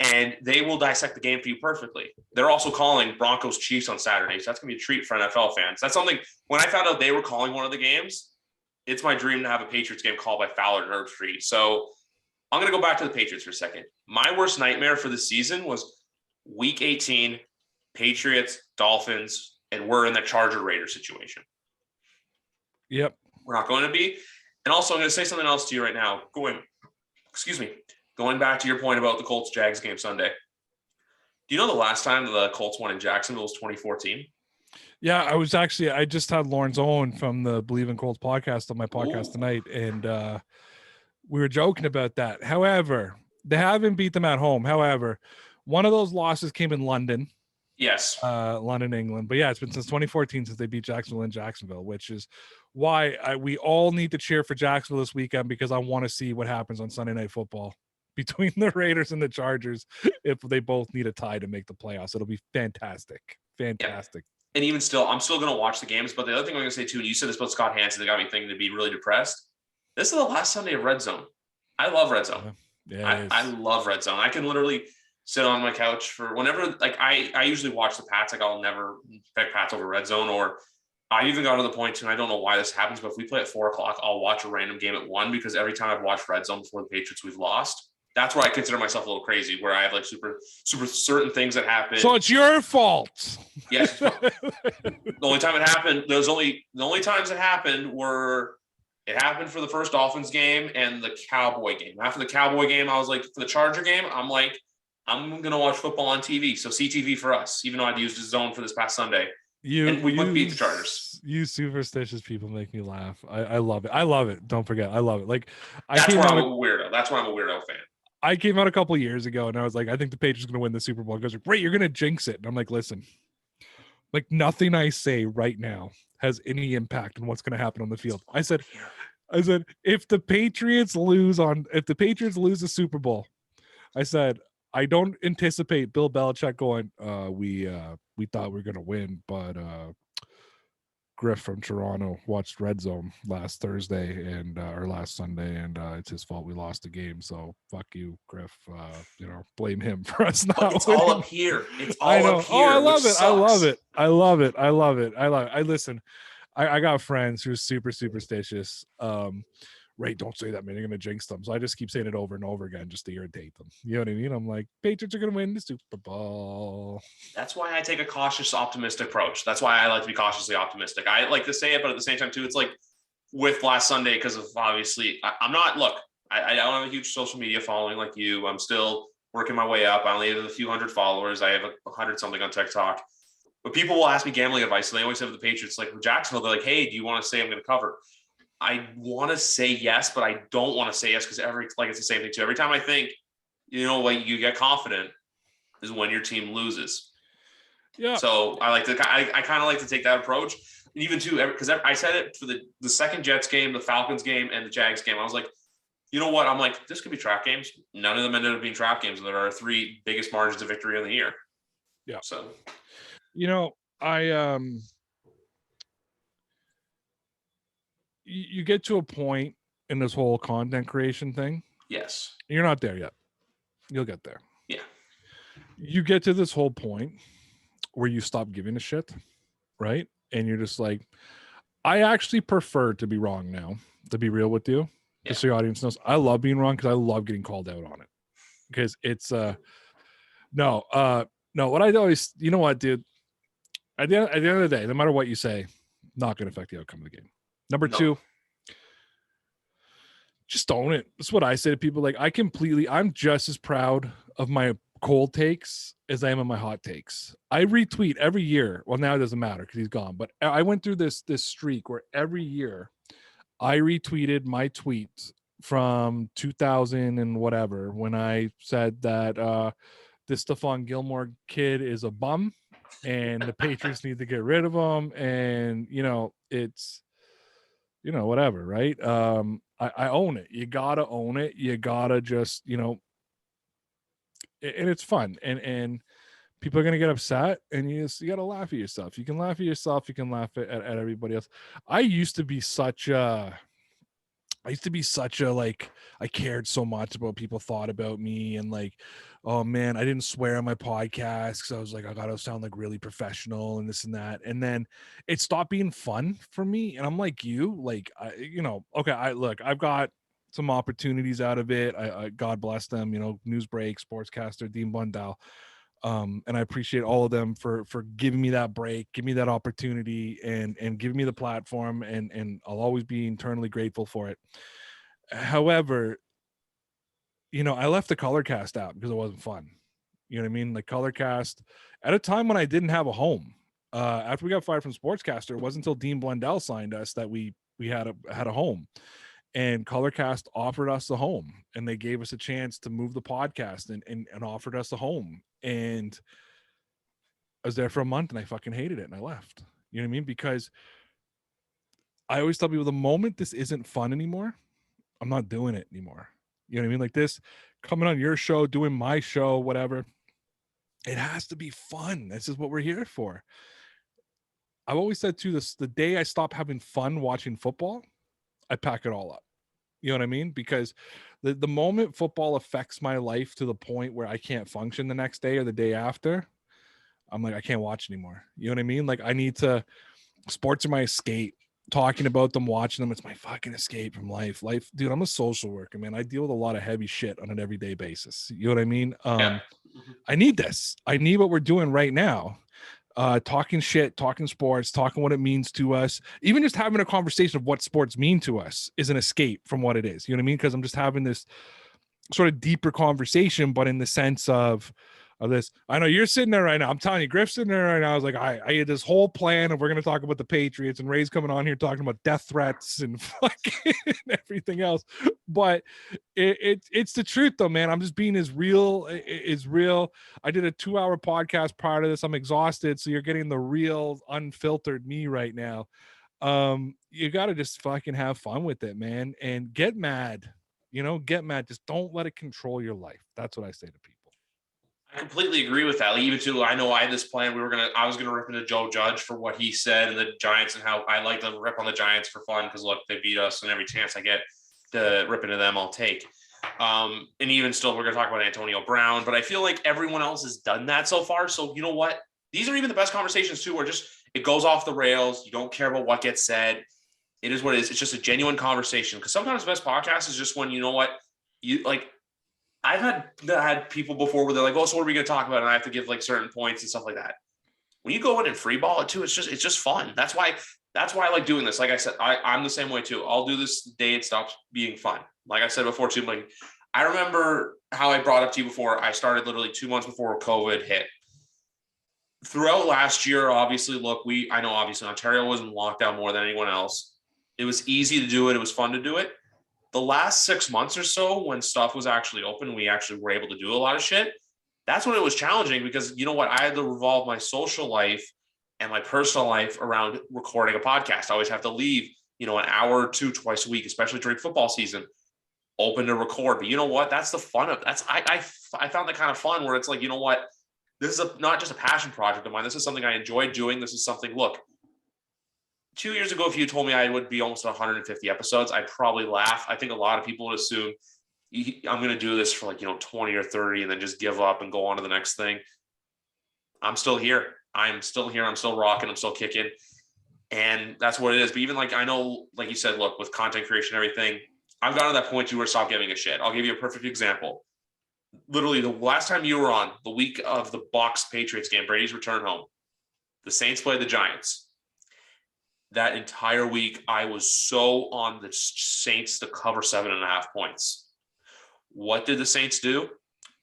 And they will dissect the game for you perfectly. They're also calling Broncos Chiefs on Saturday. So that's going to be a treat for NFL fans. That's something, when I found out they were calling one of the games, it's my dream to have a Patriots game called by Fowler and Herbstreit. So I'm going to go back to the Patriots for a second. My worst nightmare for the season was week 18, Patriots, Dolphins, and we're in the Charger Raider situation. Yep. We're not going to be. And also, I'm going to say something else to you right now. Going back to your point about the Colts-Jags game Sunday. Do you know the last time the Colts won in Jacksonville was 2014? Yeah, I just had Lawrence Owen from the Believe in Colts podcast on my podcast tonight, and we were joking about that. However, they haven't beat them at home. However, one of those losses came in London. Yes. London, England. But yeah, it's been since 2014 since they beat Jacksonville in Jacksonville, which is why we all need to cheer for Jacksonville this weekend, because I want to see what happens on Sunday Night Football between the Raiders and the Chargers if they both need a tie to make the playoffs. It'll be fantastic. Fantastic. Yeah. And even still, I'm still going to watch the games. But the other thing I'm going to say too, and you said this about Scott Hansen that got me thinking to be really depressed. This is the last Sunday of Red Zone. I love Red Zone. Yeah, I love Red Zone. I can literally sit on my couch for whenever, like I usually watch the Pats. Like I'll never pick Pats over Red Zone, or I even got to the point too, and I don't know why this happens, but if we play at 4:00, I'll watch a random game at 1, because every time I've watched Red Zone before the Patriots, we've lost. That's where I consider myself a little crazy, where I have like super certain things that happen. So it's your fault. Yes. The only time it happened, the only times it happened were, it happened for the first Dolphins game and the Cowboy game. After the Cowboy game, I was like, for the Charger game, I'm like, I'm going to watch football on TV. So CTV for us, even though I'd used DAZN for this past Sunday. And we would beat the Chargers. You superstitious people make me laugh. I love it. I love it. Don't forget. I love it. Like, that's why I'm a weirdo. That's why I'm a weirdo fan. I came out a couple of years ago and I was like, I think the Patriots are going to win the Super Bowl. He goes, great, you're going to jinx it. And I'm like, listen, like nothing I say right now has any impact on what's going to happen on the field. I said, if the Patriots lose the Super Bowl, I said, I don't anticipate Bill Belichick going, we thought we were going to win, but Griff from Toronto watched Red Zone last Thursday or last Sunday, and it's his fault we lost the game. So fuck you, Griff. Blame him for us not. It's winning. all up here. It's all up here. Oh, I love it. I love it. I listen. I got friends who are super superstitious. Ray, don't say that, man. You're gonna jinx them. So I just keep saying it over and over again just to irritate them. You know what I mean? I'm like, Patriots are gonna win the Super Bowl. That's why I take a cautious, optimistic approach. That's why I like to be cautiously optimistic. I like to say it, but at the same time too, it's like with last Sunday, because of obviously I'm not. Look, I don't have a huge social media following like you. I'm still working my way up. I only have a few hundred followers. I have 100 something on TikTok. But people will ask me gambling advice, and they always have the Patriots. Like with Jacksonville, they're like, "Hey, do you want to say I'm going to cover?" I want to say yes, but I don't want to say yes because it's the same thing too. Every time I think, you get confident is when your team loses. Yeah. So I kind of like to take that approach. And even too, because I said it for the second Jets game, the Falcons game, and the Jags game. I was like, you know what? I'm like, this could be trap games. None of them ended up being trap games. And there are 3 biggest margins of victory in the year. Yeah. So, you get to a point in this whole content creation thing. Yes. You're not there yet. You'll get there. Yeah. You get to this whole point where you stop giving a shit, right? and you're just like, I actually prefer to be wrong now, to be real with you. Just so your audience knows, I love being wrong because I love getting called out on it. Because it's no, what I always, you know what, dude? At the end of the day, no matter what you say, not going to affect the outcome of the game. Number two, just own it. That's what I say to people. Like, I'm just as proud of my cold takes as I am of my hot takes. I retweet every year. Well, now it doesn't matter because he's gone. But I went through this streak where every year I retweeted my tweets from 2000 and whatever when I said that this Stephon Gilmore kid is a bum and the Patriots need to get rid of him. And, it's, whatever, right? I own it. You got to own it. You got to just, and it's fun. And people are going to get upset and you got to laugh at yourself. You can laugh at yourself. You can laugh at everybody else. I used to be such a like, I cared so much about what people thought about me, and like, oh man, I didn't swear on my podcast because I was like, I gotta sound like really professional and this and that. And then it stopped being fun for me. And I'm like you, like, I've got some opportunities out of it. I God bless them, Newsbreak, Sportscaster, Dean Blundell. And I appreciate all of them for giving me that break, give me that opportunity, and giving me the platform, and I'll always be eternally grateful for it. However, I left the Colorcast out because it wasn't fun. You know what I mean? Like, Colorcast at a time when I didn't have a home. After we got fired from Sportscaster, it wasn't until Dean Blundell signed us that we had a home. And Colorcast offered us a home, and they gave us a chance to move the podcast and offered us a home. And I was there for a month and I fucking hated it and I left. You know what I mean? Because I always tell people, the moment this isn't fun anymore, I'm not doing it anymore. You know what I mean? Like, this coming on your show, doing my show, whatever, it has to be fun. This is what we're here for. I've always said too, the day I stop having fun watching football, I pack it all up. You know what I mean? Because the moment football affects my life to the point where I can't function the next day or the day after, I'm like, I can't watch anymore. You know what I mean? Like, sports are my escape. Talking about them, watching them, it's my fucking escape from life. Dude, I'm a social worker, man. I deal with a lot of heavy shit on an everyday basis. You know what I mean? I need this. I need what we're doing right now. Talking shit, talking sports, talking what it means to us. Even just having a conversation of what sports mean to us is an escape from what it is. You know what I mean? Because I'm just having this sort of deeper conversation, but in the sense of this. I know you're sitting there right now. I'm telling you, Griff's sitting there right now. I was like, I had this whole plan of we're going to talk about the Patriots, and Ray's coming on here talking about death threats and fucking everything else. But it's the truth though, man. I'm just being as real. I did a 2-hour podcast prior to this. I'm exhausted. So you're getting the real unfiltered me right now. You got to just fucking have fun with it, man, and get mad. Get mad. Just don't let it control your life. That's what I say to people. I completely agree with that. Like, even too, I know I had this plan. I was gonna rip into Joe Judge for what he said and the Giants, and how I like to rip on the Giants for fun because look, they beat us, and every chance I get to rip into them, I'll take. And even still, we're gonna talk about Antonio Brown, but I feel like everyone else has done that so far. So you know what? These are even the best conversations too, where just it goes off the rails. You don't care about what gets said. It is what it is. It's just a genuine conversation. Because sometimes the best podcast is just when you know what you like. I've had people before where they're like, oh, so what are we going to talk about? And I have to give like certain points and stuff like that. When you go in and free ball it too, it's just fun. That's why I like doing this. Like I said, I'm the same way too. I'll do this the day it stops being fun. Like I said before too, like I remember how I brought up to you before. I started literally 2 months before COVID hit. Throughout last year, obviously, I know obviously Ontario was in lockdown more than anyone else. It was easy to do it. It was fun to do it. The last 6 months or so, when stuff was actually open, we actually were able to do a lot of shit. That's when it was challenging because you know what? I had to revolve my social life and my personal life around recording a podcast. I always have to leave, an hour or two twice a week, especially during football season, open to record. But you know what? That's the fun of that's. I found that kind of fun where it's like, you know what? This is not just a passion project of mine. This is something I enjoy doing. This is something. Look. 2 years ago, if you told me I would be almost 150 episodes, I'd probably laugh. I think a lot of people would assume I'm going to do this for 20 or 30 and then just give up and go on to the next thing. I'm still here. I'm still here. I'm still rocking. I'm still kicking. And that's what it is. But even like, I know, like you said, look, with content creation and everything, I've gotten to that point where stop giving a shit. I'll give you a perfect example. Literally, the last time you were on, the week of the Bucs Patriots game, Brady's return home, the Saints played the Giants. That entire week, I was so on the Saints to cover 7.5 points. What did the Saints do?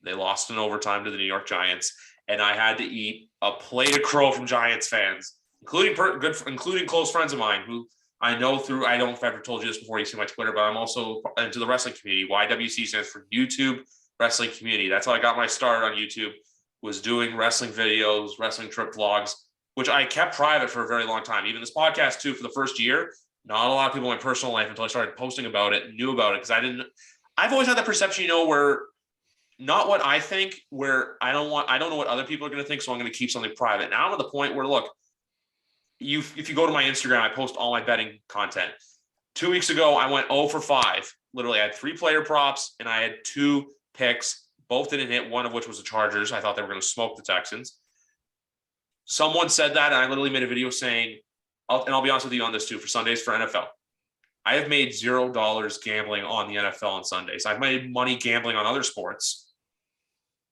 They lost in overtime to the New York Giants, and I had to eat a plate of crow from Giants fans, including close friends of mine who I know through. I don't know if I've ever told you this before. You see my Twitter, but I'm also into the wrestling community. YWC stands for YouTube Wrestling Community. That's how I got my start on YouTube. Was doing wrestling videos, wrestling trip vlogs, which I kept private for a very long time. Even this podcast too, for the first year, not a lot of people in my personal life until I started posting about it, knew about it, because I've always had that perception, where not what I think, where I don't know what other people are going to think, so I'm going to keep something private. Now I'm at the point where, look, if you go to my Instagram, I post all my betting content. 2 weeks ago, I went 0 for 5. Literally, I had 3 player props and I had 2 picks. Both didn't hit, one of which was the Chargers. I thought they were going to smoke the Texans. Someone said that, and I literally made a video saying, I'll be honest with you on this too, for Sundays for NFL. I have made $0 gambling on the NFL on Sundays. I've made money gambling on other sports.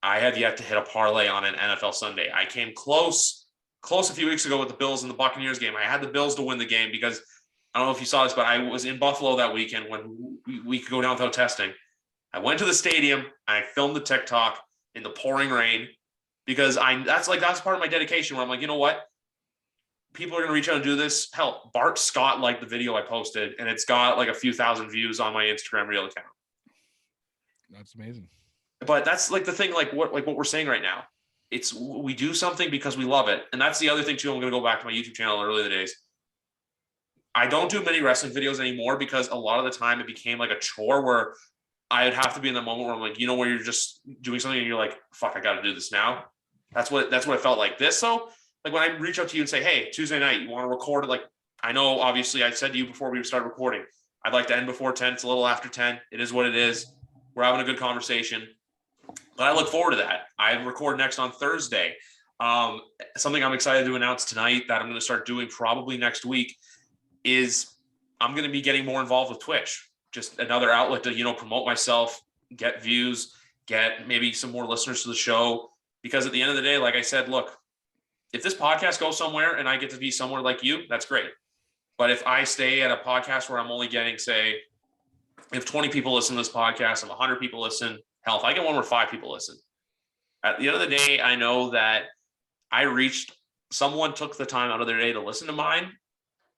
I have yet to hit a parlay on an NFL Sunday. I came close a few weeks ago with the Bills and the Buccaneers game. I had the Bills to win the game because I don't know if you saw this, but I was in Buffalo that weekend when we could go down without testing. I went to the stadium. I filmed the TikTok in the pouring rain because that's part of my dedication where I'm like, you know what? People are going to reach out and do this. Hell, Bart Scott liked the video I posted, and it's got like a few thousand views on my Instagram reel account. That's amazing. But that's like the thing, like what we're saying right now. We do something because we love it. And that's the other thing too. I'm going to go back to my YouTube channel earlier in the days. I don't do many wrestling videos anymore because a lot of the time it became like a chore where I would have to be in the moment where I'm like, where you're just doing something and you're like, fuck, I got to do this now. That's what it felt like this. So like when I reach out to you and say, hey, Tuesday night, you want to record it? Like, I know, obviously I said to you before we started recording, I'd like to end before 10. It's a little after 10. It is what it is. We're having a good conversation. But I look forward to that. I record next on Thursday. Something I'm excited to announce tonight that I'm going to start doing probably next week is I'm going to be getting more involved with Twitch. Just another outlet to, promote myself, get views, get maybe some more listeners to the show. Because at the end of the day, like I said, look, if this podcast goes somewhere and I get to be somewhere like you, that's great. But if I stay at a podcast where I'm only getting, say, if 20 people listen to this podcast, if 100 people listen, hell, if I get one where 5 people listen, at the end of the day, I know that someone took the time out of their day to listen to mine.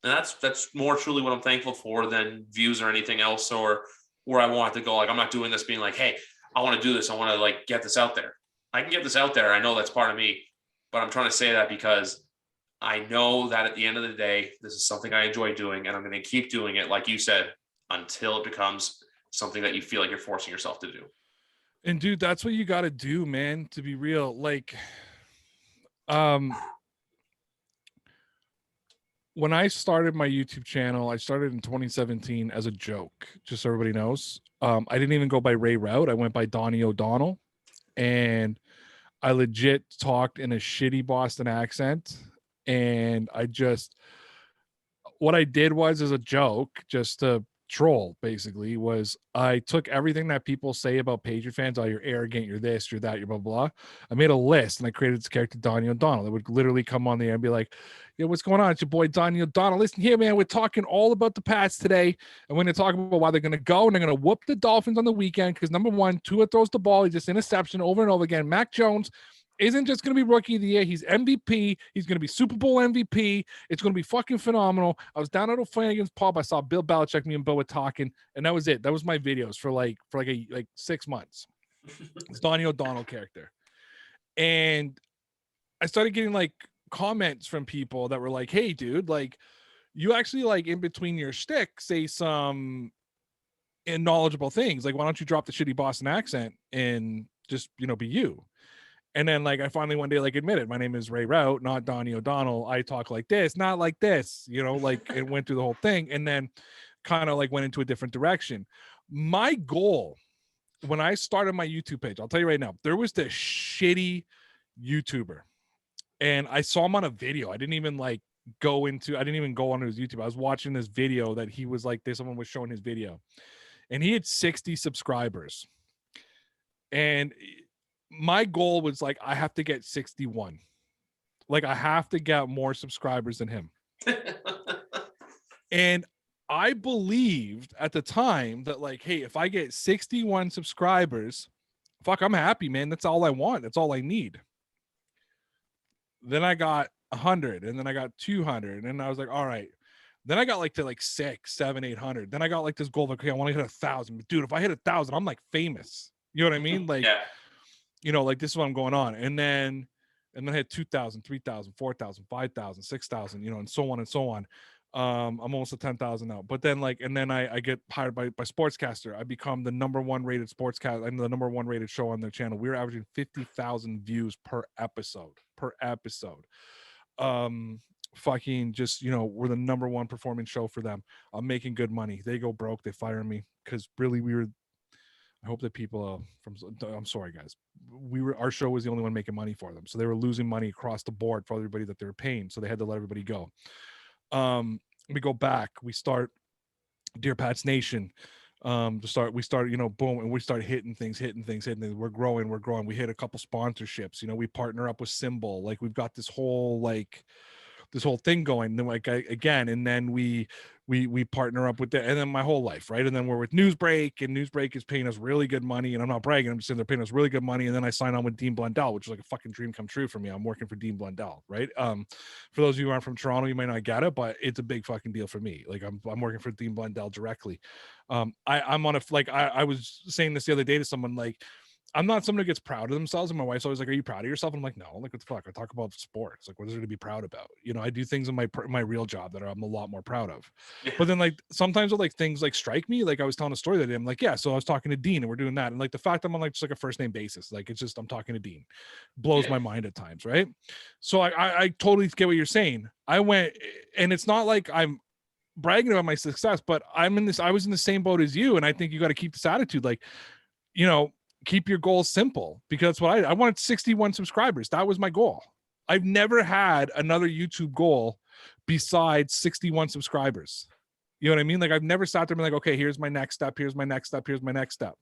And that's more truly what I'm thankful for than views or anything else, or where I want it to go. Like, I'm not doing this being like, hey, I want to do this. I want to like get this out there. I can get this out there. I know that's part of me, but I'm trying to say that because I know that at the end of the day, this is something I enjoy doing, and I'm going to keep doing it, like you said, until it becomes something that you feel like you're forcing yourself to do. And dude, that's what you got to do, man, to be real. Like, when I started my YouTube channel, I started in 2017 as a joke, just so everybody knows. I didn't even go by Ray Rauth. I went by Donnie O'Donnell, and I legit talked in a shitty Boston accent. And what I did was, as a joke, just to troll, basically, was I took everything that people say about Patriot fans, oh, you're arrogant, you're this, you're that, you're blah, blah. I made a list and I created this character, Donnie O'Donnell, that would literally come on the air and be like, yeah, what's going on? It's your boy, Donnie O'Donnell. Listen here, man, we're talking all about the Pats today. And we're going to talk about why they're going to go and they're going to whoop the Dolphins on the weekend. Because number one, Tua throws the ball. He just interception over and over again. Mac Jones isn't just going to be rookie of the year. He's MVP. He's going to be Super Bowl MVP. It's going to be fucking phenomenal. I was down at O'Flanagan's pub. I saw Bill Belichick. Me and Bill were talking, and that was it. That was my videos for like 6 months. It's Donnie O'Donnell character. And I started getting like comments from people that were like, hey, dude, like you actually like in between your shtick say some knowledgeable things. Like, why don't you drop the shitty Boston accent and just, be you? And then like I finally one day like admitted, my name is Ray Rauth, not Donnie O'Donnell. I talk like this, not like this, like it went through the whole thing, and then kind of like went into a different direction. My goal when I started my YouTube page, I'll tell you right now, there was this shitty YouTuber, and I saw him on a video. I didn't even like go into, I didn't even go onto his YouTube. I was watching this video that he was like, someone was showing his video, and he had 60 subscribers. And my goal was like, I have to get 61. Like, I have to get more subscribers than him. And I believed at the time that, like, hey, if I get 61 subscribers, fuck, I'm happy, man. That's all I want. That's all I need. Then I got 100, and then I got 200, and I was like, all right. Then I got like to like 6, 7, 800. Then I got like this goal of, okay, I want to hit 1,000. But dude, if I hit 1,000, I'm like famous. You know what I mean? Like, yeah. you know, like this is what I'm going on. And then I had 2,000, 3,000, 4,000, 5,000, 6,000, you know, and so on and so on. I'm almost at 10,000 now. But then like, and then I get hired by Sportscaster. I become the #1 rated sportscaster. I'm the #1 rated show on their channel. We were averaging 50,000 views per episode. Fucking just, you know, we're the #1 performing show for them. I'm making good money. They go broke. They fire me because really I hope that people I'm sorry guys, our show was the only one making money for them, so they were losing money across the board for everybody that they were paying, so they had to let everybody go. We go back, we start Dear Pats Nation. We start, you know, boom, and we start hitting things. We're growing. We hit a couple sponsorships, you know, we partner up with Symbol. Like, we've got this whole thing going. Then like and then we partner up with and then my whole life, right? And then we're with Newsbreak, and Newsbreak is paying us really good money, and I'm not bragging, I'm just saying they're paying us really good money. And then I sign on with Dean Blundell, which is like a fucking dream come true for me. I'm working for Dean Blundell, right? For those of you who aren't from Toronto, you might not get it, but it's a big fucking deal for me. Like, I'm working for Dean Blundell directly. I'm on a, like, I was saying this the other day to someone, like, I'm not someone who gets proud of themselves. And my wife's always like, are you proud of yourself? And I'm like, no, like, what the fuck? I talk about sports. Like, what is there to be proud about? You know, I do things in my real job that I'm a lot more proud of. Yeah. But then, like, sometimes with like things like strike me, like I was telling a story that I'm like, yeah, so I was talking to Dean and we're doing that. And like the fact I'm on like just like a first name basis, like, it's just, I'm talking to Dean, blows my mind at times. Right. So I totally get what you're saying. I went, and it's not like I'm bragging about my success, but I was in the same boat as you. And I think you got to keep this attitude. Like, you know, keep your goals simple, because that's what I wanted 61 subscribers. That was my goal. I've never had another YouTube goal besides 61 subscribers. You know what I mean? Like, I've never sat there and been like, okay, here's my next step. Here's my next step. Here's my next step.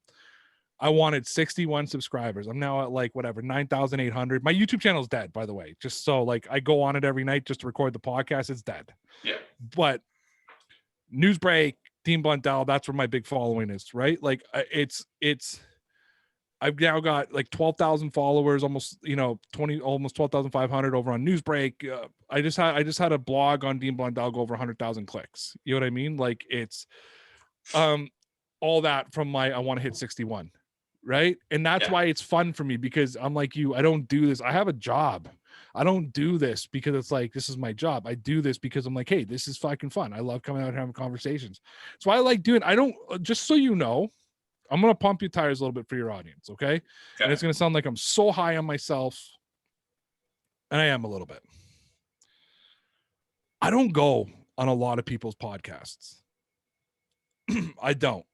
I wanted 61 subscribers. I'm now at like whatever, 9,800. My YouTube channel is dead, by the way. Just so, like, I go on it every night just to record the podcast. It's dead. Yeah. But Newsbreak, Dean Blundell, that's where my big following is, right? Like, I've now got like 12,000 followers, almost, you know, almost 12,500 over on Newsbreak. I just had a blog on Dean Blundell go over 100,000 clicks. You know what I mean? Like, it's all that from I want to hit 61, right? And that's why it's fun for me, because I'm like you, I don't do this. I have a job. I don't do this because it's like, this is my job. I do this because I'm like, hey, this is fucking fun. I love coming out and having conversations. So I like doing, just so you know, I'm going to pump your tires a little bit for your audience, okay? And it's going to sound like I'm so high on myself, and I am a little bit. I don't go on a lot of people's podcasts. I don't.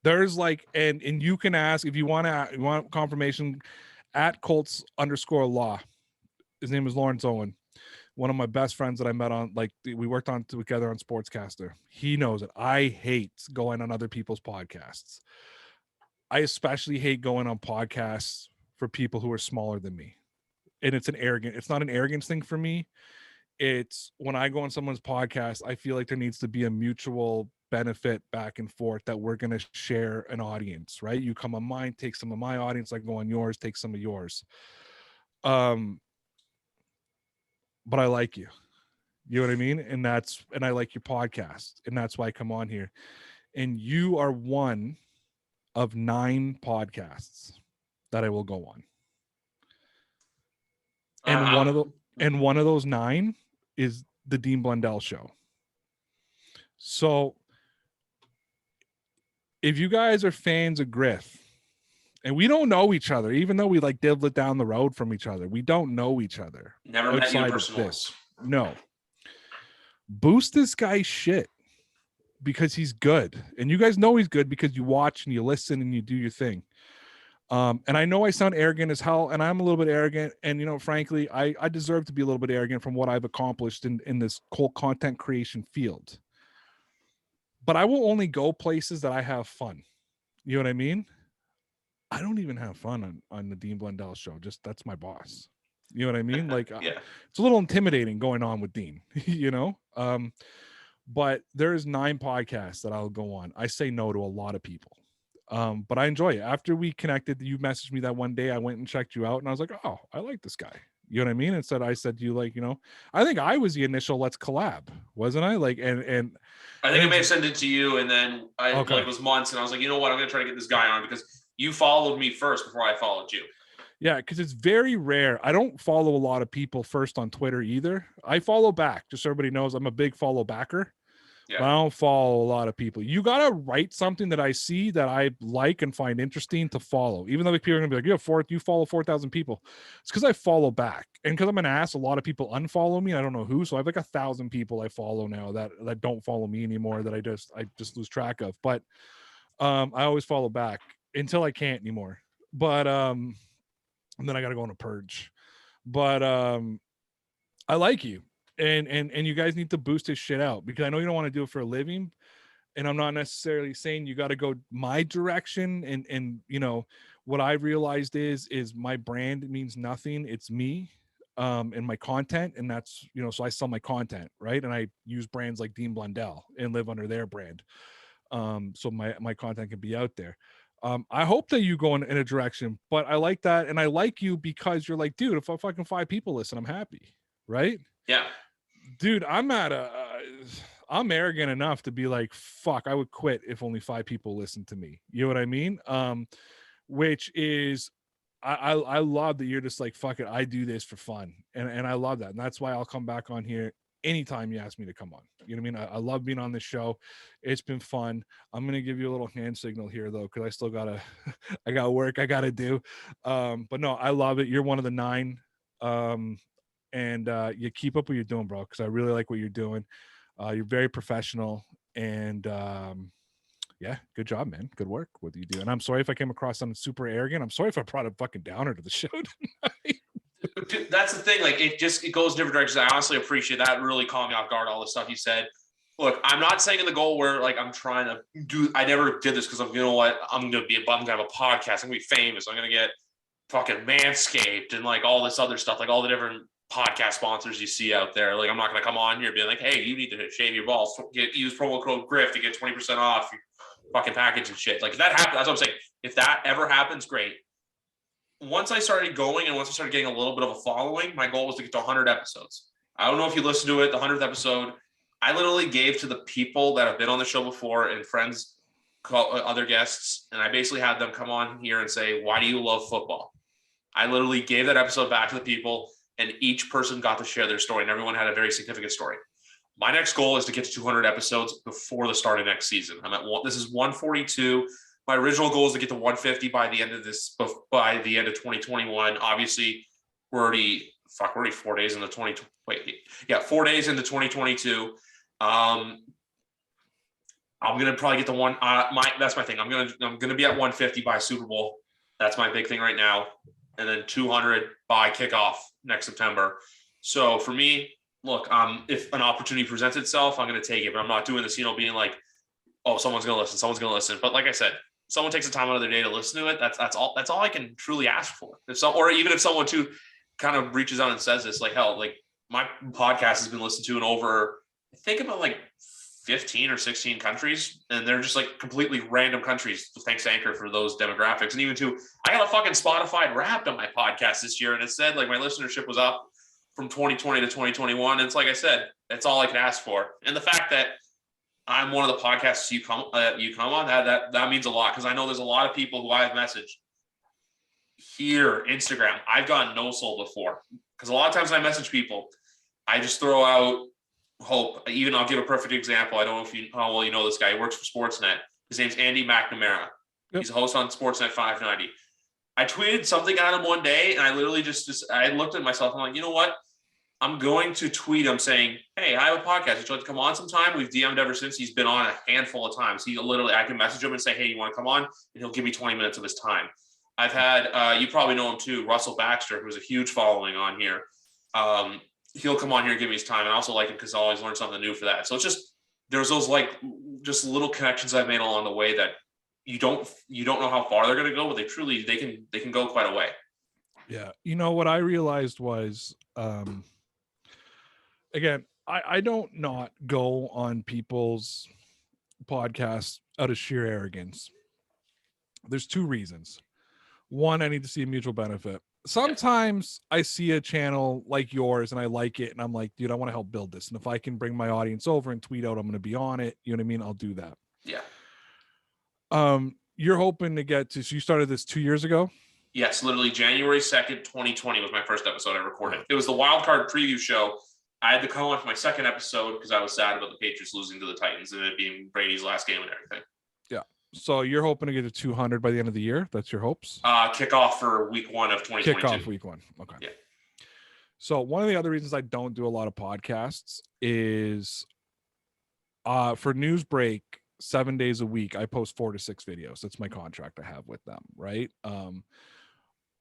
There's like, and you can ask if you want confirmation at Colts_law. His name is Lawrence Owen, one of my best friends that I met on, like, we worked on together on Sportscaster. He knows it. I hate going on other people's podcasts. I especially hate going on podcasts for people who are smaller than me. And it's not an arrogance thing for me. It's when I go on someone's podcast, I feel like there needs to be a mutual benefit back and forth, that we're going to share an audience, right? You come on mine, take some of my audience, I go on yours, take some of yours. But I like you. You know what I mean? And I like your podcast. And that's why I come on here. And you are one of 9 podcasts that I will go on. And one of those 9 is the Dean Blundell Show. So if you guys are fans of Griff, and we don't know each other, even though we like live down the road from each other, we don't know each other. Never met you personally. No. Boost this guy's shit, because he's good. And you guys know he's good because you watch and you listen and you do your thing. And I know I sound arrogant as hell, and I'm a little bit arrogant. And, you know, frankly, I deserve to be a little bit arrogant from what I've accomplished in this whole content creation field. But I will only go places that I have fun. You know what I mean? I don't even have fun on the Dean Blundell show. Just that's my boss. You know what I mean? Like, Yeah. it's a little intimidating going on with Dean, you know? But there's 9 podcasts that I'll go on. I say no to a lot of people. But I enjoy it. After we connected, you messaged me that one day. I went and checked you out, and I was like, oh, I like this guy. You know what I mean? And I said to you, like, you know, I think I was the initial let's collab, wasn't I? Like, and I think I may have sent it to you, and then Okay. like it was months, and I was like, you know what, I'm gonna try to get this guy on because you followed me first before I followed you. Yeah, because it's very rare. I don't follow a lot of people first on Twitter either. I follow back, just so everybody knows I'm a big follow backer. Yeah. But I don't follow a lot of people. You gotta write something that I see that I like and find interesting to follow. Even though people are gonna be like, you follow 4,000 people. It's because I follow back. And because I'm an ass, a lot of people unfollow me. I don't know who. So I have like 1,000 people I follow now that don't follow me anymore, that I just lose track of. But I always follow back until I can't anymore. But and then I gotta go on a purge. But I like you. And you guys need to boost this shit out, because I know you don't want to do it for a living, and I'm not necessarily saying you got to go my direction. And you know what I realized is my brand means nothing. It's me, and my content, and that's, you know, so I sell my content, right? And I use brands like Dean Blundell and live under their brand, so my content can be out there. I hope that you go in a direction, but I like that, and I like you because you're like, dude, if fucking 5 people listen, I'm happy, right? Yeah. Dude, I'm arrogant enough to be like, fuck, I would quit if only 5 people listened to me. You know what I mean? Which is, I love that you're just like, fuck it, I do this for fun. And I love that. And that's why I'll come back on here anytime you ask me to come on. You know what I mean? I love being on this show. It's been fun. I'm going to give you a little hand signal here though, because I still I got work I got to do. But no, I love it. You're one of the 9. And you keep up what you're doing, bro, because I really like what you're doing. You're very professional, and yeah, good job, man. Good work. What do you do? And I'm sorry if I came across something super arrogant. I'm sorry if I brought a fucking downer to the show tonight. Dude, that's the thing. Like, it goes different directions. I honestly appreciate that. It really caught me off guard, all the stuff you said. Look, I'm not saying in the goal where like I'm trying to do. I never did this because I'm, you know what, I'm gonna have a podcast. I'm gonna be famous. I'm gonna get fucking Manscaped and like all this other stuff, like all the different podcast sponsors you see out there. Like, I'm not going to come on here being like, hey, you need to shave your balls. Use promo code GRIF to get 20% off your fucking package and shit. Like, if that happens, that's what I'm saying. If that ever happens, great. Once I started going and once I started getting a little bit of a following, my goal was to get to 100 episodes. I don't know if you listened to it, the 100th episode. I literally gave to the people that have been on the show before and friends, other guests, and I basically had them come on here and say, why do you love football? I literally gave that episode back to the people, and each person got to share their story, and everyone had a very significant story. My next goal is to get to 200 episodes before the start of next season. This is 142. My original goal is to get to 150 by the end of 2021. Obviously, we're already 4 days into 4 days into 2022. I'm gonna probably get to one. That's my thing. I'm gonna be at 150 by Super Bowl. That's my big thing right now, and then 200 by kickoff next September. So for me, look, if an opportunity presents itself, I'm going to take it, but I'm not doing this, being like, oh, someone's going to listen. But like I said, someone takes the time out of their day to listen to it. That's all I can truly ask for. Or even if someone too kind of reaches out and says this, like, hell, like my podcast has been listened to in over, I think about like 15 or 16 countries, and they're just like completely random countries. Thanks to Anchor for those demographics. And even too, I got a fucking Spotify Wrapped on my podcast this year, and it said like my listenership was up from 2020 to 2021. And it's like I said, that's all I can ask for. And the fact that I'm one of the podcasts you come on, that means a lot, because I know there's a lot of people who I have messaged here, Instagram. I've gotten no soul before, because a lot of times I message people, I just throw out hope. Even I'll give a perfect example. I don't know how well you know this guy. He works for Sportsnet. His name's Andy McNamara. Yep. He's a host on Sportsnet 590. I tweeted something at him one day, and I literally I looked at myself. I'm like, you know what? I'm going to tweet him saying, hey, I have a podcast. Would you like to come on sometime? We've DM'd ever since. He's been on a handful of times. I can message him and say, hey, you want to come on? And he'll give me 20 minutes of his time. I've had, you probably know him too, Russell Baxter, who's a huge following on here. He'll come on here and give me his time. And I also like him because I always learn something new for that. So it's just, there's those like just little connections I've made along the way that you don't know how far they're going to go, but they can go quite a way. Yeah. You know, what I realized was, again, I don't not go on people's podcasts out of sheer arrogance. There's two reasons. One, I need to see a mutual benefit. Sometimes I see a channel like yours and I like it and I'm like, dude, I want to help build this. And if I can bring my audience over and tweet out, I'm going to be on it. You know what I mean? I'll do that. Yeah. You're hoping to get to, so you started this 2 years ago? Yes, literally January 2nd, 2020 was my first episode I recorded. It was the wild card preview show. I had to come on for my second episode because I was sad about the Patriots losing to the Titans and it being Brady's last game and everything. Yeah. So you're hoping to get to 200 by the end of the year? That's your hopes? Kickoff for week 1 of 2022. Kickoff week 1. Okay. Yeah. So one of the other reasons I don't do a lot of podcasts is for Newsbreak, 7 days a week, I post 4 to 6 videos. That's my contract I have with them, right?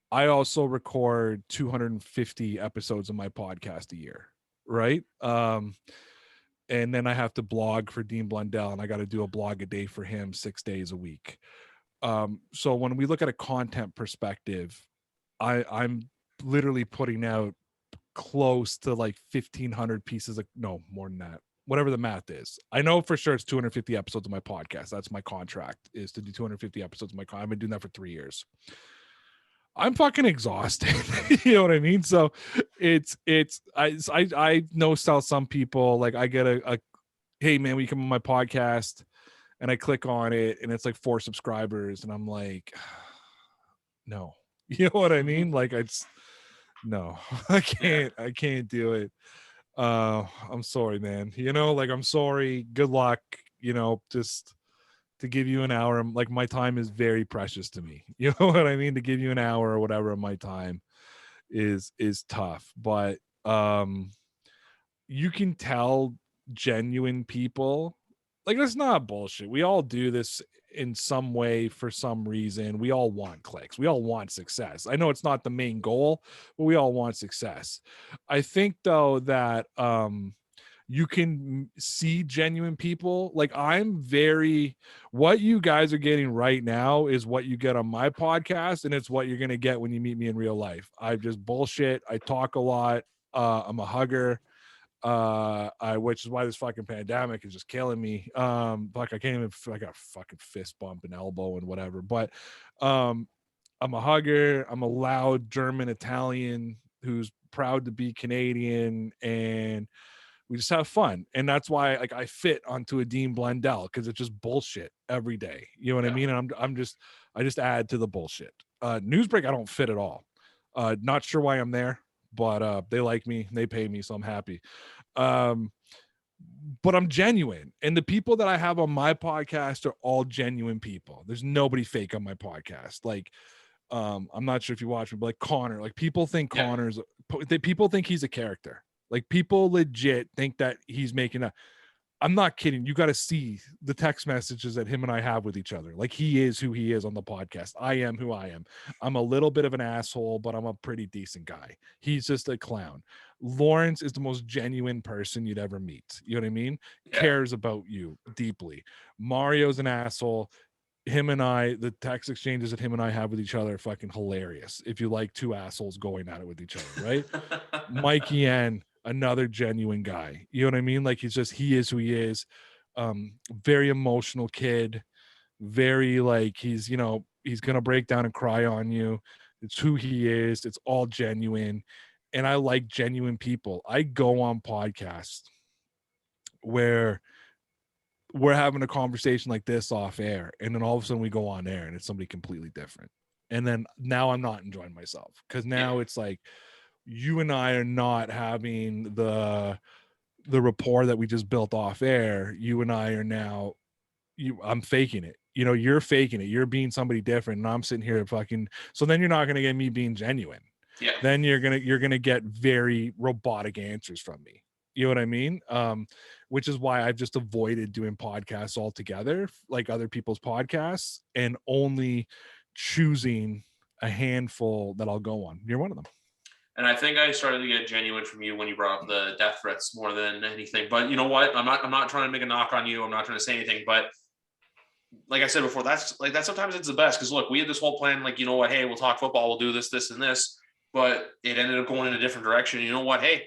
I also record 250 episodes of my podcast a year, right? And then I have to blog for Dean Blundell, and I got to do a blog a day for him 6 days a week. So when we look at a content perspective, I'm literally putting out close to like 1,500 pieces of, no, more than that, whatever the math is. I know for sure it's 250 episodes of my podcast. That's my contract, is to do 250 episodes of my I've been doing that for 3 years. I'm fucking exhausted. You know what I mean? So I know some people, like I get a hey man, will you come on my podcast? And I click on it and it's like 4 subscribers and I'm like, no. You know what I mean? Like no, I can't do it. I'm sorry, man. You know, like I'm sorry. Good luck. You know, just to give you an hour, like my time is very precious to me. You know what I mean? To give you an hour or whatever of my time is tough. But you can tell genuine people, like, that's not bullshit. We all do this in some way for some reason. We all want clicks. We all want success. I know it's not the main goal, but we all want success. I think though that you can see genuine people. Like what you guys are getting right now is what you get on my podcast, and it's what you're going to get when you meet me in real life. I just bullshit. I talk a lot. I'm a hugger. Which is why this fucking pandemic is just killing me. Like I got a fucking fist bump and elbow and whatever, but I'm a hugger. I'm a loud German Italian who's proud to be Canadian, and we just have fun. And that's why like I fit onto a Dean Blundell, because it's just bullshit every day. You know what I mean? And I just add to the bullshit. Newsbreak, I don't fit at all. Not sure why I'm there, but they like me, they pay me, so I'm happy. But I'm genuine, and the people that I have on my podcast are all genuine people. There's nobody fake on my podcast. Like, I'm not sure if you watch me, but like Connor, like people think people think he's a character. Like people legit think that he's making a. I'm not kidding. You got to see the text messages that him and I have with each other. Like he is who he is on the podcast. I am who I am. I'm a little bit of an asshole, but I'm a pretty decent guy. He's just a clown. Lawrence is the most genuine person you'd ever meet. You know what I mean? Yeah. Cares about you deeply. Mario's an asshole. Him and I, the text exchanges that him and I have with each other are fucking hilarious. If you like two assholes going at it with each other, right? Mikey N, another genuine guy. You know what I mean? Like he is who he is. Very emotional kid. Very like he's gonna break down and cry on you. It's who he is. It's all genuine. And I like genuine people. I go on podcasts where we're having a conversation like this off air, and then all of a sudden we go on air and it's somebody completely different. And then now I'm not enjoying myself, because now it's like you and I are not having the rapport that we just built off air. You and I are now, I'm faking it. You know, you're faking it. You're being somebody different, and I'm sitting here fucking. So then you're not going to get me being genuine. Yeah. Then you're gonna get very robotic answers from me. You know what I mean? Which is why I've just avoided doing podcasts altogether, like other people's podcasts, and only choosing a handful that I'll go on. You're one of them. And I think I started to get genuine from you when you brought up the death threats more than anything. But you know what? I'm not trying to make a knock on you. I'm not trying to say anything. But like I said before, that's sometimes it's the best. Because look, we had this whole plan, like, you know what? Hey, we'll talk football. We'll do this, this, and this. But it ended up going in a different direction. You know what? Hey,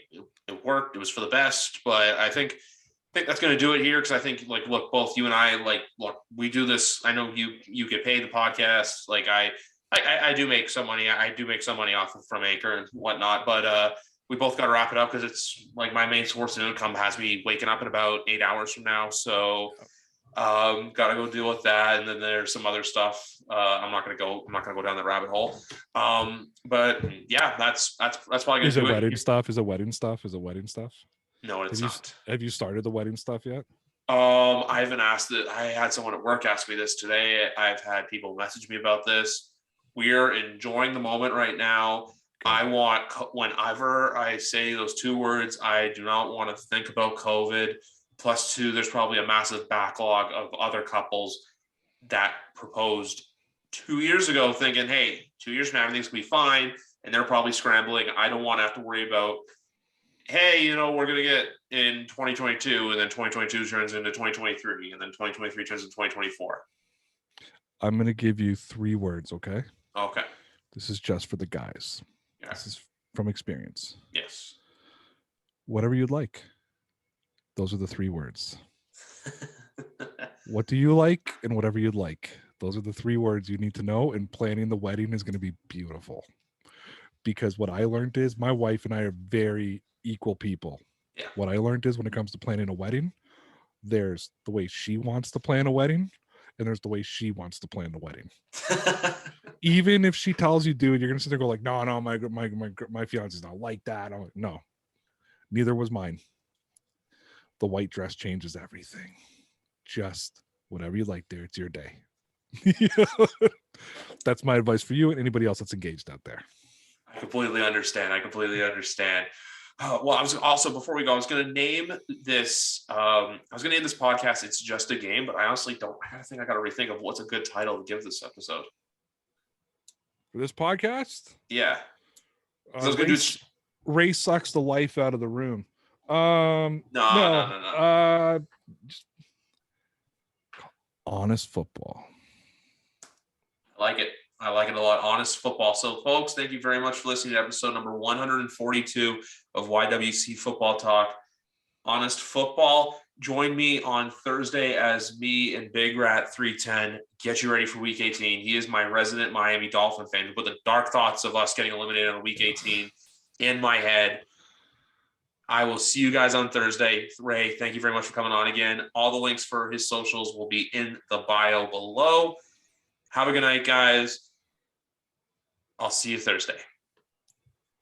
it worked. It was for the best. But I think that's going to do it here, because I think, like, look, both you and I, like, look, we do this. I know you get paid the podcast. Like, I do make some money. I do make some money off from Anchor and whatnot, but we both got to wrap it up, because it's like my main source of income has me waking up in about 8 hours from now. So got to go deal with that. And then there's some other stuff. I'm not going to go down that rabbit hole. But yeah, that's probably going to do it. Wedding stuff? Is it wedding stuff? No, it's not. Have you started the wedding stuff yet? I haven't asked it. I had someone at work ask me this today. I've had people message me about this. We're enjoying the moment right now. I want, whenever I say those two words, I do not want to think about COVID. Plus two, there's probably a massive backlog of other couples that proposed 2 years ago thinking, hey, 2 years from now, everything's going to be fine. And they're probably scrambling. I don't want to have to worry about, hey, you know, we're going to get in 2022, and then 2022 turns into 2023, and then 2023 turns into 2024. I'm going to give you 3 words, okay? Okay. This is just for the guys. Yeah. This is from experience. Yes. Whatever you'd like. Those are the 3 words. What do you like, and whatever you'd like. Those are the 3 words you need to know, and planning the wedding is going to be beautiful. Because what I learned is my wife and I are very equal people. Yeah. What I learned is when it comes to planning a wedding, there's the way she wants to plan a wedding, and there's the way she wants to plan the wedding. Even if she tells you, dude, you're gonna sit there and go like, no, my fiance's not like that. I'm like, no, neither was mine. The white dress changes everything. Just whatever you like there, it's your day. That's my advice for you and anybody else that's engaged out there. I completely understand. Well, I was also, before we go, I was going to name this podcast It's Just a Game, but I honestly don't. I got to rethink of what's a good title to give this episode. For this podcast? Yeah. I was going to do Ray sucks the life out of the room. No. Just honest football. I like it. I like it a lot. Honest football. So, folks, thank you very much for listening to episode number 142 of YWC Football Talk. Honest football. Join me on Thursday as me and Big Rat 310 get you ready for Week 18. He is my resident Miami Dolphin fan who put the dark thoughts of us getting eliminated on Week 18 in my head. I will see you guys on Thursday. Ray, thank you very much for coming on again. All the links for his socials will be in the bio below. Have a good night, guys. I'll see you Thursday.